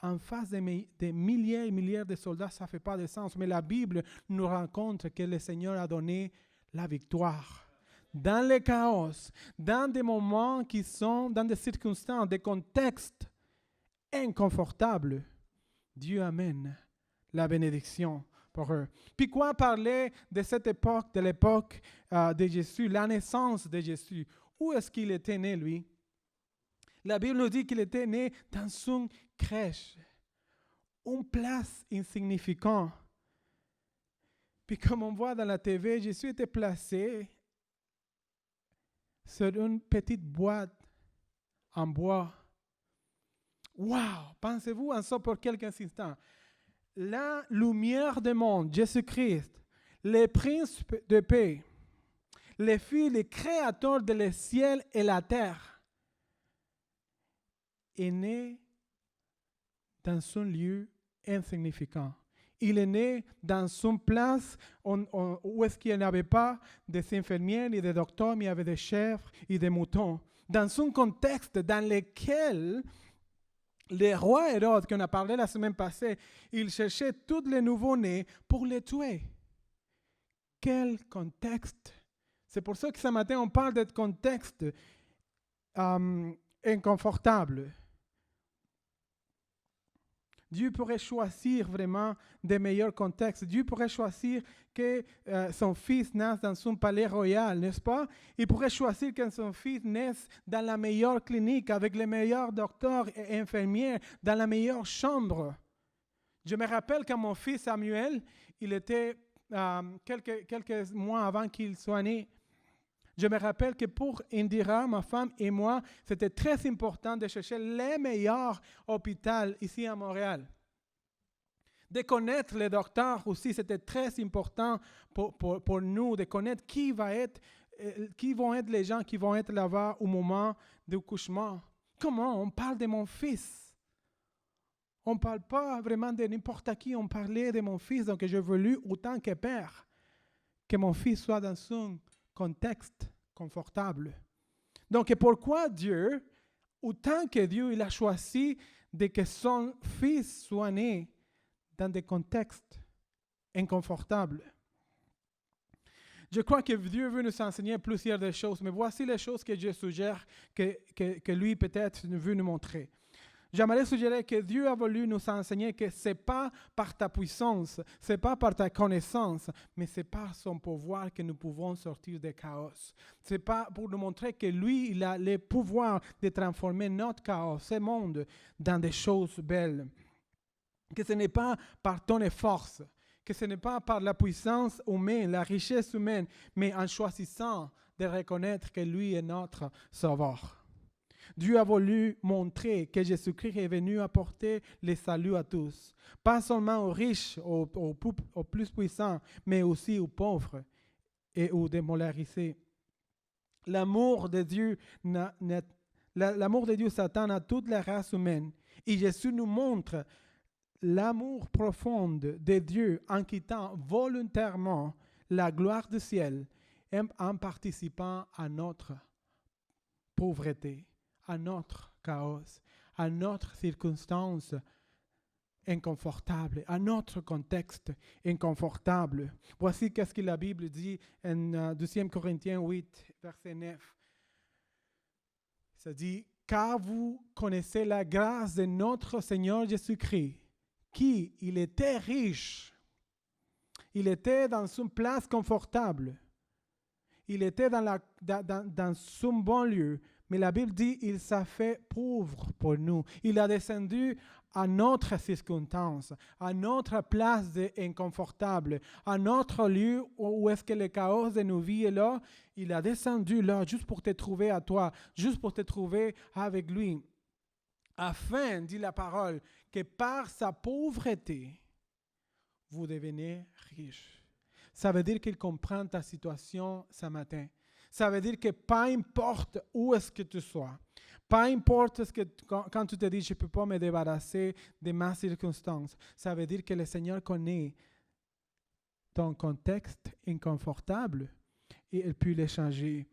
en face des milliers et milliers de soldats, ça ne fait pas de sens. Mais la Bible nous rencontre que le Seigneur a donné la victoire. Dans le chaos, dans des moments qui sont, dans des circonstances, des contextes inconfortables, Dieu amène la bénédiction pour eux. Puis quoi parler de cette époque, de l'époque de Jésus, la naissance de Jésus? Où est-ce qu'il était né, lui? La Bible nous dit qu'il était né dans une crèche, une place insignifiante. Puis comme on voit dans la TV, Jésus était placé sur une petite boîte en bois. Wow! Pensez-vous en ça pour quelques instants. La lumière du monde, Jésus-Christ, le prince de paix, le fils, le créateur de le ciel et la terre, est né dans un lieu insignifiant. Il est né dans une place où est-ce qu'il n'y avait pas des infirmières ni des docteurs, mais il y avait des chèvres et des moutons. Dans un contexte dans lequel le roi Hérode, qu'on a parlé la semaine passée, il cherchait tous les nouveaux-nés pour les tuer. Quel contexte! C'est pour ça que ce matin, on parle de contexte inconfortable. Dieu pourrait choisir vraiment des meilleurs contextes. Dieu pourrait choisir que son fils naisse dans son palais royal, n'est-ce pas? Il pourrait choisir que son fils naisse dans la meilleure clinique, avec les meilleurs docteurs et infirmières, dans la meilleure chambre. Je me rappelle quand mon fils Samuel, il était quelques mois avant qu'il soit né. Je me rappelle que pour Indira, ma femme et moi, c'était très important de chercher les meilleurs hôpitaux ici à Montréal. De connaître les docteurs aussi, c'était très important pour nous, de connaître qui vont être les gens qui vont être là-bas au moment du couchement. Comment? On parle de mon fils. On ne parle pas vraiment de n'importe qui, on parlait de mon fils. Donc j'ai voulu, autant que père, que mon fils soit dans un contexte confortable. Donc, pourquoi Dieu, autant que Dieu, il a choisi de que son fils soit né dans des contextes inconfortables? Je crois que Dieu veut nous enseigner plusieurs des choses, mais voici les choses que je suggère que lui peut-être veut nous montrer. J'aimerais suggérer que Dieu a voulu nous enseigner que ce n'est pas par ta puissance, ce n'est pas par ta connaissance, mais c'est par son pouvoir que nous pouvons sortir du chaos. Ce n'est pas pour nous montrer que lui, il a le pouvoir de transformer notre chaos, ce monde, dans des choses belles. Que ce n'est pas par ton force, que ce n'est pas par la puissance humaine, la richesse humaine, mais en choisissant de reconnaître que lui est notre Sauveur. Dieu a voulu montrer que Jésus-Christ est venu apporter le salut à tous. Pas seulement aux riches, aux plus puissants, mais aussi aux pauvres et aux démolarisés. L'amour de Dieu s'attend à toute la race humaine. Et Jésus nous montre l'amour profond de Dieu en quittant volontairement la gloire du ciel et en participant à notre pauvreté, à notre chaos, à notre circonstance inconfortable, à notre contexte inconfortable. Voici qu'est-ce que la Bible dit en 2 Corinthiens 8, verset 9. Ça dit, « Car vous connaissez la grâce de notre Seigneur Jésus-Christ, qui, il était riche, il était dans une place confortable, il était dans son bon lieu, mais la Bible dit il s'est fait pauvre pour nous. Il a descendu à notre circonstance, à notre place inconfortable, à notre lieu où est-ce que le chaos de nos vies est là. Il a descendu là juste pour te trouver à toi, juste pour te trouver avec lui. Afin, dit la parole, que par sa pauvreté, vous devenez riche. Ça veut dire qu'il comprend ta situation ce matin. Ça veut dire que peu importe où est-ce que tu sois, Pas importe ce que quand tu te dis, je ne peux pas me débarrasser de ma circonstance. Ça veut dire que le Seigneur connaît ton contexte inconfortable et il peut le changer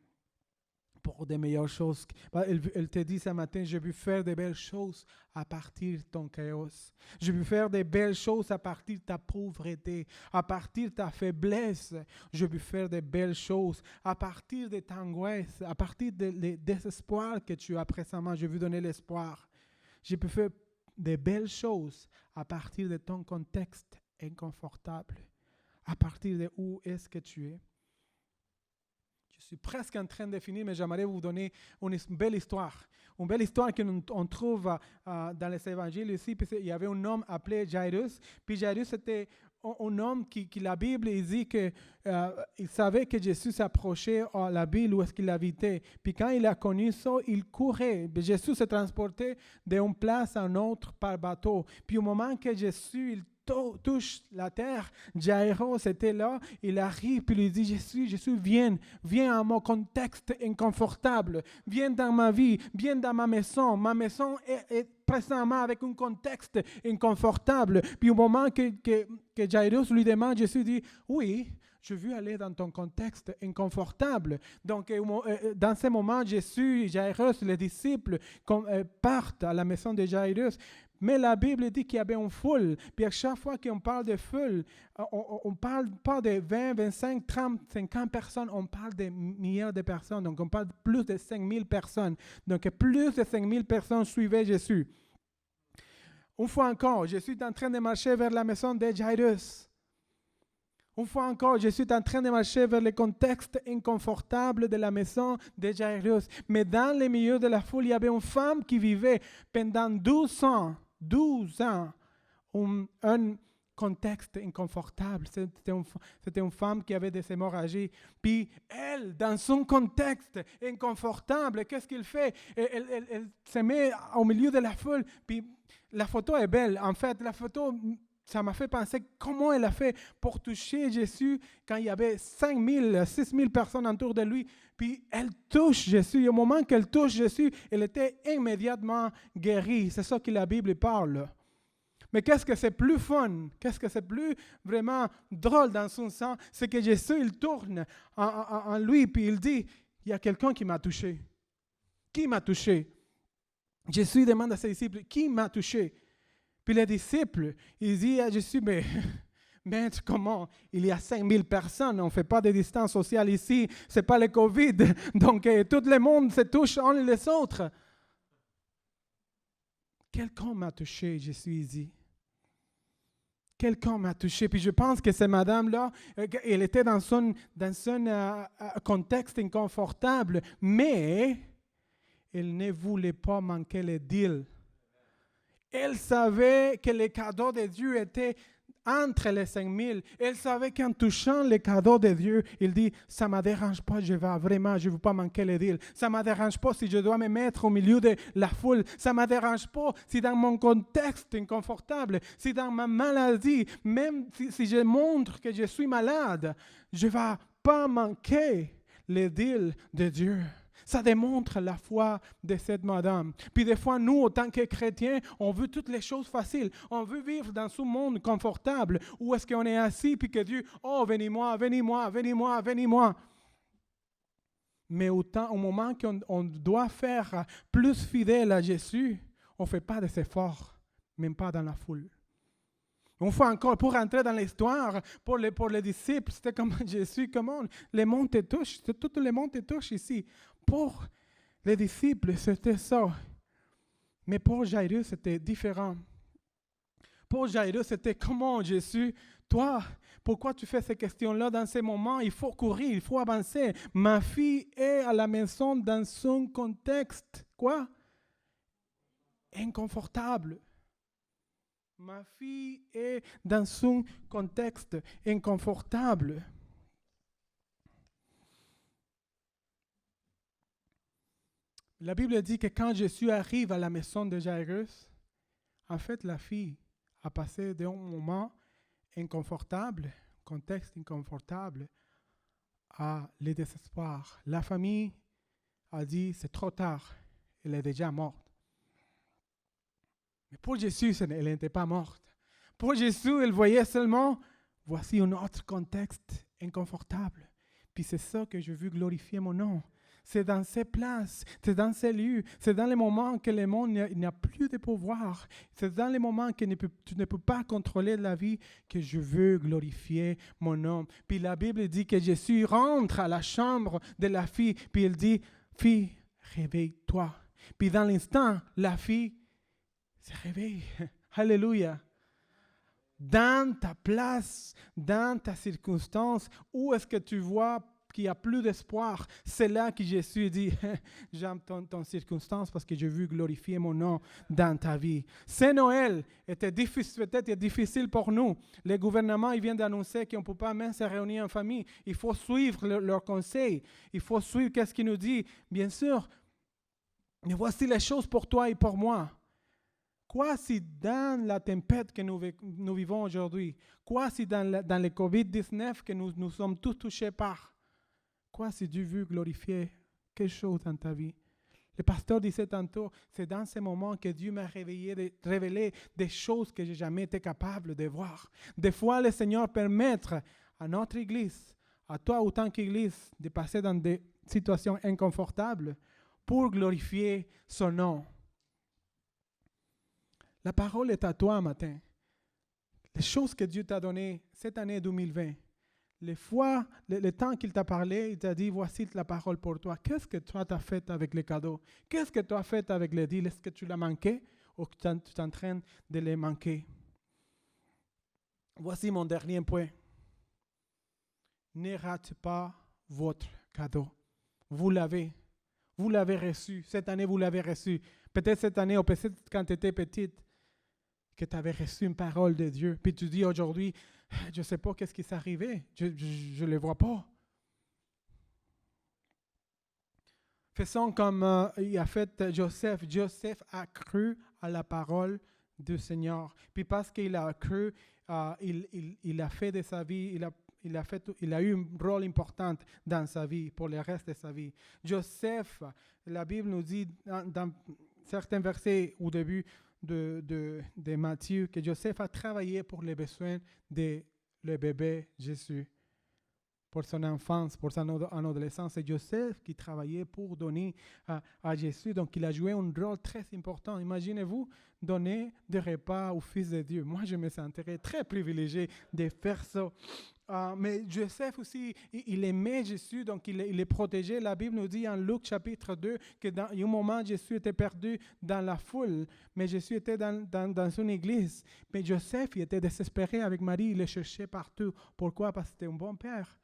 pour de meilleures choses. Elle te dit ce matin, je veux faire de belles choses à partir de ton chaos. Je veux faire de belles choses à partir de ta pauvreté, à partir de ta faiblesse. Je veux faire de belles choses à partir de ta angoisse, à partir du désespoir que tu as précédemment. Je veux donner l'espoir. Je peux faire de belles choses à partir de ton contexte inconfortable, à partir de où est-ce que tu es. Je suis presque en train de finir, mais j'aimerais vous donner une belle histoire. Une belle histoire qu'on trouve dans les évangiles ici. Il y avait un homme appelé Jairus. Puis Jairus était un homme qui la Bible dit qu'il savait que Jésus s'approchait à la ville où est-ce qu'il habitait. Puis quand il a connu ça, il courait. Jésus se transportait d'une place à une autre par bateau. Puis au moment que Jésus touche la terre, Jairus était là, il arrive puis il dit, Jésus, viens à mon contexte inconfortable, viens dans ma vie, viens dans ma maison est présentement avec un contexte inconfortable. Puis au moment que Jairus lui demande, Jésus dit, oui, je veux aller dans ton contexte inconfortable. Donc, dans ce moment, Jairus, les disciples partent à la maison de Jairus. Mais la Bible dit qu'il y avait une foule. Puis à chaque fois qu'on parle de foule, on ne parle pas de 20, 25, 30, 50 personnes, on parle de milliers de personnes. Donc on parle de plus de 5000 personnes. Donc plus de 5000 personnes suivaient Jésus. Une fois encore, je suis en train de marcher vers la maison de Jairus. Une fois encore, je suis en train de marcher vers le contexte inconfortable de la maison de Jairus. Mais dans le milieu de la foule, il y avait une femme qui vivait pendant 12 ans, un contexte inconfortable. C'était une femme qui avait des hémorragies. Puis elle, dans son contexte inconfortable, qu'est-ce qu'elle fait? Elle se met au milieu de la foule. Puis la photo est belle. En fait, la photo, ça m'a fait penser comment elle a fait pour toucher Jésus quand il y avait 5000, 6000 personnes autour de lui. Puis elle touche Jésus. Et au moment qu'elle touche Jésus, elle était immédiatement guérie. C'est ça que la Bible parle. Mais qu'est-ce que c'est plus fun? Qu'est-ce que c'est plus vraiment drôle dans son sens? C'est que Jésus, il tourne en lui, puis il dit, il y a quelqu'un qui m'a touché. Qui m'a touché? Jésus demande à ses disciples, qui m'a touché? Puis les disciples, ils disent à Jésus, mais maître, comment? Il y a 5000 personnes, on ne fait pas de distance sociale ici, ce n'est pas le COVID, donc tout le monde se touche en les autres. Quelqu'un m'a touché, Jésus dit. Quelqu'un m'a touché. Puis je pense que cette madame-là, elle était dans son contexte inconfortable, mais elle ne voulait pas manquer le deal. Elle savait que les cadeaux de Dieu étaient entre les 5000. Elle savait qu'en touchant les cadeaux de Dieu, il dit, ça ne me dérange pas, je ne veux pas manquer le deal. Ça ne me dérange pas si je dois me mettre au milieu de la foule. Ça ne me dérange pas si dans mon contexte inconfortable, si dans ma maladie, même si je montre que je suis malade, je ne vais pas manquer le deal de Dieu. Ça démontre la foi de cette madame. Puis des fois, nous, en tant que chrétiens, on veut toutes les choses faciles. On veut vivre dans ce monde confortable où est-ce qu'on est assis puis que Dieu, oh, venez-moi. Mais au moment qu'on doit faire plus fidèle à Jésus, on ne fait pas des efforts, même pas dans la foule. Une fois encore, pour entrer dans l'histoire, pour les disciples, c'était comme Jésus, comment le monde te touche, tout le monde te touche ici. Pour les disciples, c'était ça. Mais pour Jairus, c'était différent. Pour Jairus, c'était comment Jésus, toi, pourquoi tu fais ces questions-là dans ces moments? Il faut courir, il faut avancer. Ma fille est à la maison dans son contexte, quoi? Inconfortable. Ma fille est dans son contexte inconfortable. La Bible dit que quand Jésus arrive à la maison de Jairus, en fait, la fille a passé d'un moment inconfortable, contexte inconfortable, à le désespoir. La famille a dit, c'est trop tard. elle est déjà morte. Mais pour Jésus, elle n'était pas morte. Pour Jésus, elle voyait seulement, voici un autre contexte inconfortable. Puis c'est ça que je veux glorifier mon nom. C'est dans ces places, c'est dans ces lieux, c'est dans les moments que le monde n'a plus de pouvoir. C'est dans les moments que tu ne peux pas contrôler la vie que je veux glorifier mon nom. Puis la Bible dit que Jésus rentre à la chambre de la fille, puis il dit, fille, réveille-toi. Puis dans l'instant, la fille se réveille. Alléluia. Dans ta place, dans ta circonstance, où est-ce que tu vois qu'il n'y a plus d'espoir? C'est là que Jésus dit, j'aime ton circonstance parce que je veux glorifier mon nom dans ta vie. C'est Noël, était difficile, peut-être difficile pour nous. Le gouvernement il vient d'annoncer qu'on ne peut pas même se réunir en famille. Il faut suivre leurs conseils. Il faut suivre ce qu'il nous dit. Bien sûr, mais voici les choses pour toi et pour moi. Quoi si dans la tempête que nous vivons aujourd'hui, quoi si dans le COVID-19 que nous sommes tous touchés par, quoi si Dieu veut glorifier quelque chose dans ta vie? Le pasteur disait tantôt, c'est dans ces moments que Dieu m'a révélé des choses que je n'ai jamais été capable de voir. Des fois, le Seigneur permet à notre Église, à toi autant qu'Église, de passer dans des situations inconfortables pour glorifier son nom. La parole est à toi matin. Les choses que Dieu t'a données cette année 2020, le temps qu'il t'a parlé, il t'a dit, voici la parole pour toi. Qu'est-ce que toi t'as fait avec les cadeaux? Qu'est-ce que tu as fait avec les deals? Est-ce que tu l'as manqué ou tu es en train de les manquer? Voici mon dernier point. Ne rate pas votre cadeau. Vous l'avez reçu. Cette année, vous l'avez reçu. Peut-être cette année, ou peut-être quand tu étais petite, que tu avais reçu une parole de Dieu. Puis tu dis aujourd'hui, je ne sais pas qu'est-ce qui s'est arrivé. Je ne le vois pas. Faisons comme il a fait Joseph. Joseph a cru à la parole du Seigneur. Puis parce qu'il a cru, il a fait de sa vie, il a eu un rôle important dans sa vie, pour le reste de sa vie. Joseph, la Bible nous dit dans certains versets au début de Matthieu que Joseph a travaillé pour les besoins de le bébé Jésus, pour son enfance, pour son adolescence. C'est Joseph qui travaillait pour donner à Jésus. Donc, il a joué un rôle très important. Imaginez-vous donner des repas au Fils de Dieu. Moi, je me sentirais très privilégié de faire ça. Mais Joseph aussi, il aimait Jésus, donc il est protégé. La Bible nous dit en Luc chapitre 2 que dans un moment, Jésus était perdu dans la foule, mais Jésus était dans une église. Mais Joseph, il était désespéré avec Marie, il le cherchait partout. Pourquoi? Parce que c'était un bon père.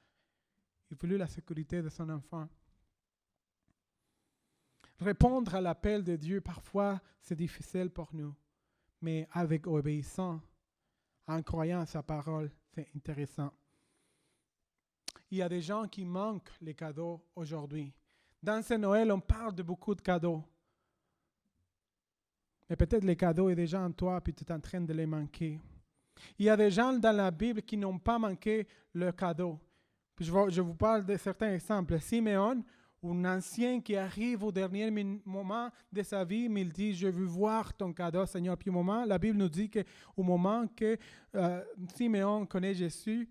Il voulait la sécurité de son enfant. Répondre à l'appel de Dieu, parfois, c'est difficile pour nous, mais avec obéissance, en croyant à sa parole, c'est intéressant. Il y a des gens qui manquent les cadeaux aujourd'hui. Dans ce Noël, on parle de beaucoup de cadeaux. Mais peut-être les cadeaux sont déjà en toi, puis tu es en train de les manquer. Il y a des gens dans la Bible qui n'ont pas manqué le cadeau. Puis je vous parle de certains exemples. Simeon, un ancien qui arrive au dernier moment de sa vie, mais il dit, je veux voir ton cadeau, Seigneur. Puis au moment, la Bible nous dit qu'au moment que Simeon connaît Jésus,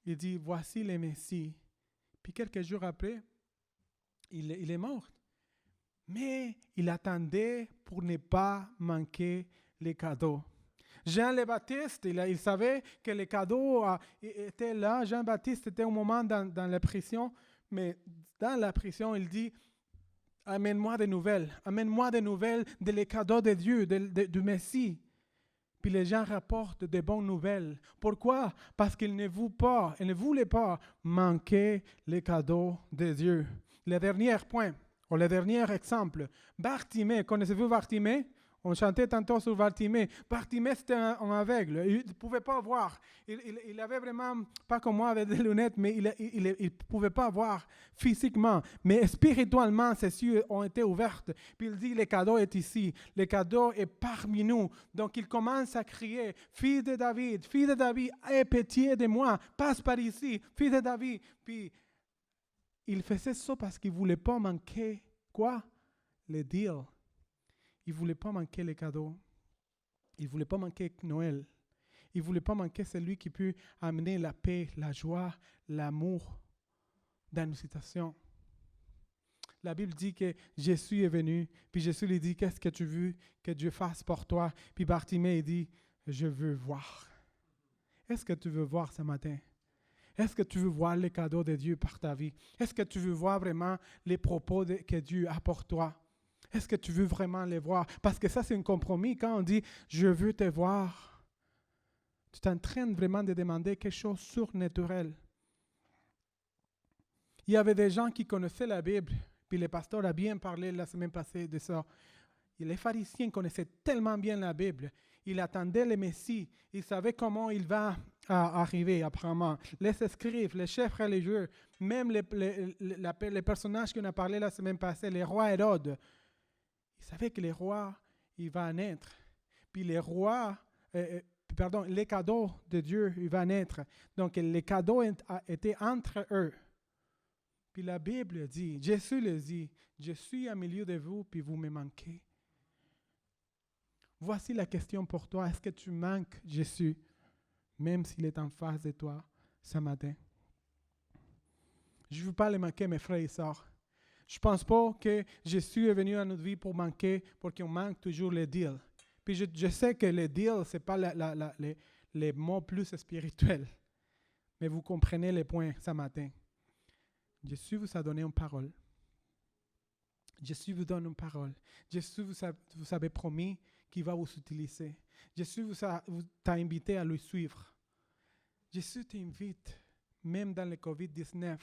il dit, voici le Messie. Puis quelques jours après, il est mort. Mais il attendait pour ne pas manquer les cadeaux. Jean le Baptiste, il savait que les cadeaux étaient là. Jean Baptiste était au moment dans la prison, mais dans la prison, il dit, amène-moi des nouvelles de les cadeaux de Dieu, du Messie. Puis les gens rapportent de bonnes nouvelles. Pourquoi? Parce qu'ils ne voulaient pas manquer les cadeaux de Dieu. Le dernier point, ou le dernier exemple, Bartimée. Connaissez-vous Bartimée? On chantait tantôt sur Bartimée. Bartimée, c'était un aveugle. Il ne pouvait pas voir. Il avait vraiment, pas comme moi avec des lunettes, mais il ne pouvait pas voir physiquement. Mais spirituellement, ses yeux ont été ouverts. Puis il dit, le cadeau est ici. Le cadeau est parmi nous. Donc il commence à crier, fils de David, aie pitié de moi. Passe par ici, fils de David. Puis il faisait ça parce qu'il ne voulait pas manquer quoi? les deals. Il ne voulait pas manquer les cadeaux. Il ne voulait pas manquer Noël. Il ne voulait pas manquer celui qui peut amener la paix, la joie, l'amour dans une situation. La Bible dit que Jésus est venu, puis Jésus lui dit, qu'est-ce que tu veux que Dieu fasse pour toi? Puis Bartimée dit, je veux voir. Est-ce que tu veux voir ce matin? Est-ce que tu veux voir les cadeaux de Dieu par ta vie? Est-ce que tu veux voir vraiment les propos que Dieu a pour toi? Est-ce que tu veux vraiment les voir? Parce que ça, c'est un compromis. Quand on dit, je veux te voir, tu t'entraînes vraiment de demander quelque chose de surnaturel. Il y avait des gens qui connaissaient la Bible, puis le pasteur a bien parlé la semaine passée de ça. Et les pharisiens connaissaient tellement bien la Bible. Ils attendaient le Messie. Ils savaient comment il va arriver, apparemment. Les scribes, les chefs religieux, même les personnages qu'on a parlé la semaine passée, les rois Hérode, ils savaient que le roi, il va naître. Puis les cadeaux de Dieu, il va naître. Donc les cadeaux étaient entre eux. Puis la Bible dit, Jésus le dit, je suis au milieu de vous, puis vous me manquez. Voici la question pour toi. Est-ce que tu manques Jésus, même s'il est en face de toi ce matin? Je ne veux pas le manquer, mes frères et sœurs. Je ne pense pas que Jésus est venu à notre vie pour qu'on manque toujours les deals. Puis je sais que les deals, ce n'est pas les mots plus spirituels. Mais vous comprenez les points ce matin. Jésus vous a donné une parole. Jésus vous donne une parole. Jésus vous avait promis qu'il va vous utiliser. Jésus t'a invité à le suivre. Jésus t'invite, même dans le COVID-19,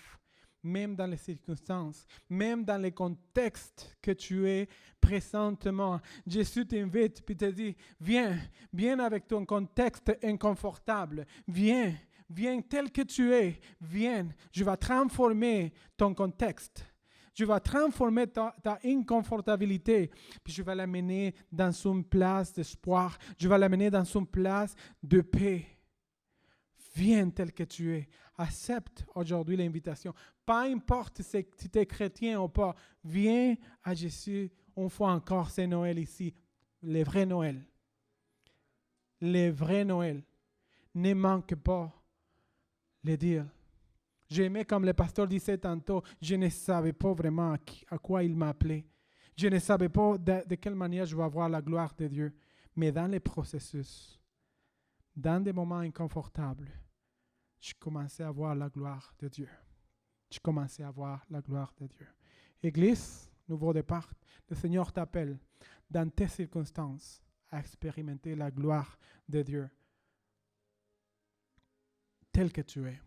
même dans les circonstances, même dans le contexte que tu es présentement. Jésus t'invite et te dit, viens avec ton contexte inconfortable. Viens tel que tu es. Viens, je vais transformer ton contexte. Je vais transformer ta inconfortabilité, puis je vais l'amener dans une place d'espoir. Je vais l'amener dans une place de paix. Viens tel que tu es. Accepte aujourd'hui l'invitation. Peu importe si tu es chrétien ou pas, viens à Jésus. Une fois encore, c'est Noël ici. Le vrai Noël. Le vrai Noël. Ne manque pas le dire. J'aimais, comme le pasteur disait tantôt, je ne savais pas vraiment à quoi il m'appelait. Je ne savais pas de quelle manière je vais avoir la gloire de Dieu. Mais dans les processus, dans des moments inconfortables, je commençais à voir la gloire de Dieu. Je commençais à voir la gloire de Dieu. Église, nouveau départ, le Seigneur t'appelle dans tes circonstances à expérimenter la gloire de Dieu tel que tu es.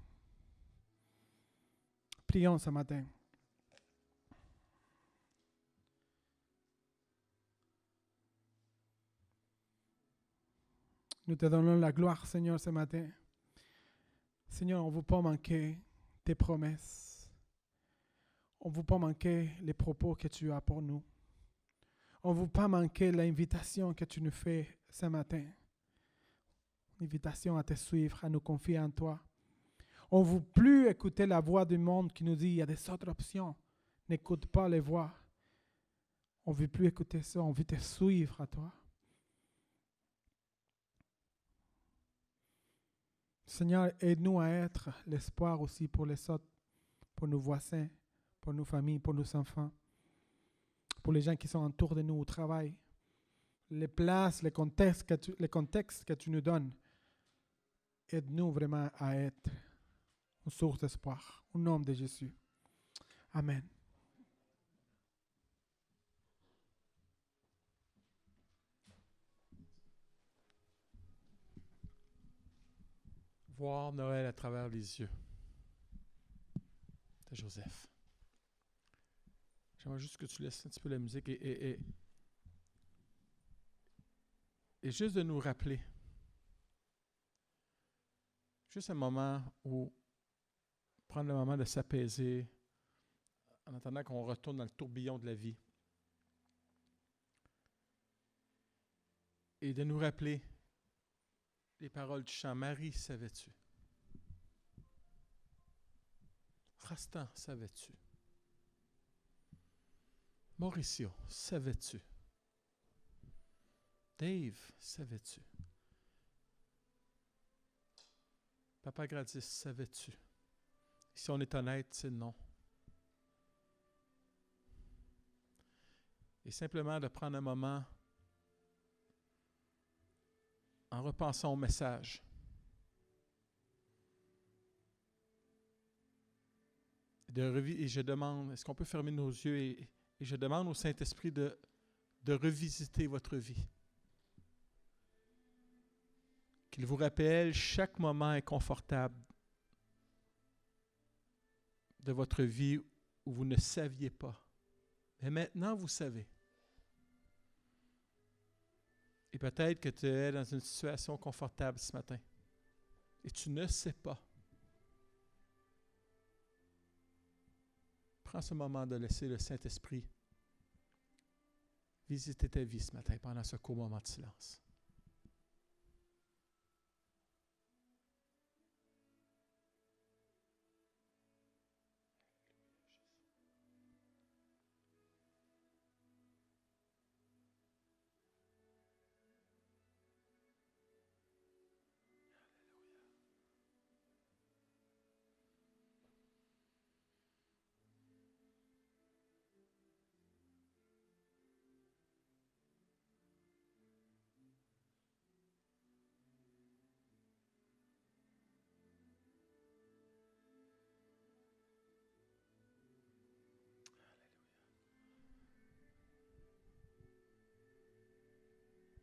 Prions ce matin. Nous te donnons la gloire, Seigneur, ce matin. Seigneur, on ne veut pas manquer tes promesses. On ne veut pas manquer les propos que tu as pour nous. On ne veut pas manquer l'invitation que tu nous fais ce matin. L'invitation à te suivre, à nous confier en toi. On ne veut plus écouter la voix du monde qui nous dit il y a des autres options. N'écoute pas les voix. On ne veut plus écouter ça. On veut te suivre à toi. Seigneur, aide-nous à être l'espoir aussi pour les autres, pour nos voisins, pour nos familles, pour nos enfants, pour les gens qui sont autour de nous au travail. Les places, les contextes que tu nous donnes, aide-nous vraiment à être une source d'espoir. Au nom de Jésus. Amen. Voir Noël à travers les yeux de Joseph. J'aimerais juste que tu laisses un petit peu la musique et juste de nous rappeler. Juste un moment où prendre le moment de s'apaiser en attendant qu'on retourne dans le tourbillon de la vie. Et de nous rappeler les paroles du chant. Marie, savais-tu? Rastan, savais-tu? Mauricio, savais-tu? Dave, savais-tu? Papa Gradis, savais-tu? Si on est honnête, c'est non. Et simplement de prendre un moment en repensant au message. Et je demande, est-ce qu'on peut fermer nos yeux et je demande au Saint-Esprit de revisiter votre vie. Qu'il vous rappelle chaque moment inconfortable de votre vie où vous ne saviez pas. Mais maintenant, vous savez. Et peut-être que tu es dans une situation confortable ce matin. Et tu ne sais pas. Prends ce moment de laisser le Saint-Esprit visiter ta vie ce matin pendant ce court moment de silence.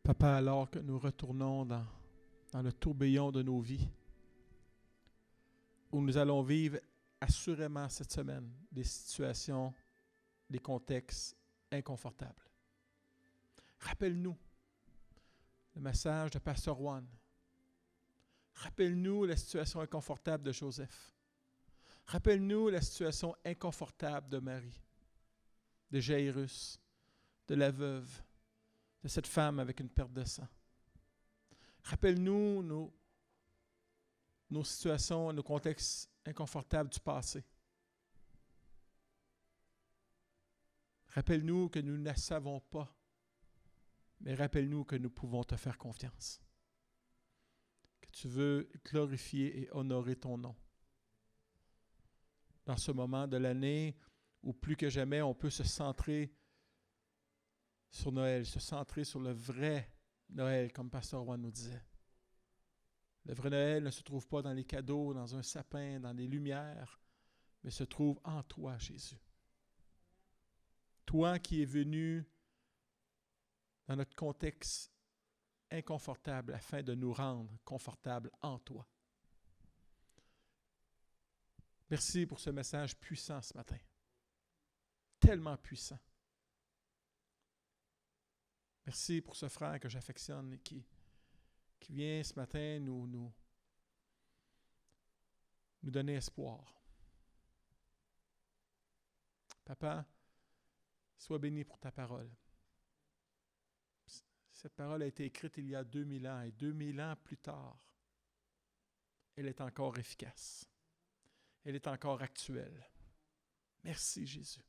Papa, alors que nous retournons dans le tourbillon de nos vies, où nous allons vivre assurément cette semaine des situations, des contextes inconfortables. Rappelle-nous le message de Pasteur Juan. Rappelle-nous la situation inconfortable de Joseph. Rappelle-nous la situation inconfortable de Marie, de Jairus, de la veuve, de cette femme avec une perte de sang. Rappelle-nous nos situations, nos contextes inconfortables du passé. Rappelle-nous que nous ne savons pas, mais rappelle-nous que nous pouvons te faire confiance. Que tu veux glorifier et honorer ton nom. Dans ce moment de l'année où plus que jamais on peut se centrer sur Noël, se centrer sur le vrai Noël, comme Pasteur Juan nous disait. Le vrai Noël ne se trouve pas dans les cadeaux, dans un sapin, dans les lumières, mais se trouve en toi, Jésus. Toi qui es venu dans notre contexte inconfortable afin de nous rendre confortables en toi. Merci pour ce message puissant ce matin. Tellement puissant. Merci pour ce frère que j'affectionne et qui vient ce matin nous donner espoir. Papa, sois béni pour ta parole. Cette parole a été écrite il y a 2000 ans et 2000 ans plus tard, elle est encore efficace. Elle est encore actuelle. Merci Jésus.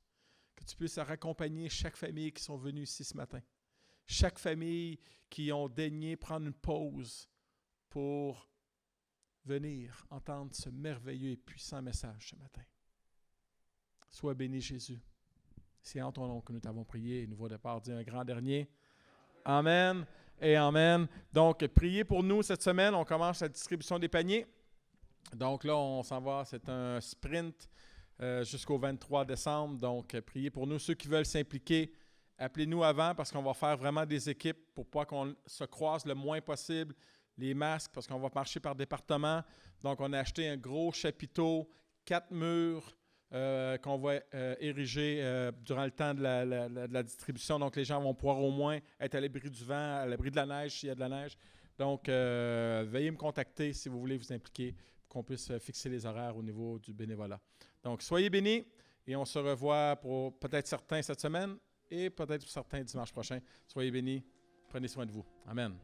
Que tu puisses accompagner chaque famille qui sont venues ici ce matin. Chaque famille qui ont daigné prendre une pause pour venir entendre ce merveilleux et puissant message ce matin. Sois béni Jésus. C'est en ton nom que nous t'avons prié et nous voulons de part dire un grand dernier. Amen et amen. Donc, priez pour nous cette semaine. On commence la distribution des paniers. Donc là, on s'en va. C'est un sprint jusqu'au 23 décembre. Donc, priez pour nous. Ceux qui veulent s'impliquer, appelez-nous avant parce qu'on va faire vraiment des équipes pour pas qu'on se croise le moins possible. Les masques, parce qu'on va marcher par département. Donc, on a acheté un gros chapiteau, 4 murs qu'on va ériger durant le temps de la distribution. Donc, les gens vont pouvoir au moins être à l'abri du vent, à l'abri de la neige s'il y a de la neige. Donc, veuillez me contacter si vous voulez vous impliquer pour qu'on puisse fixer les horaires au niveau du bénévolat. Donc, soyez bénis et on se revoit pour peut-être certains cette semaine et peut-être certains dimanche prochain. Soyez bénis. Prenez soin de vous. Amen.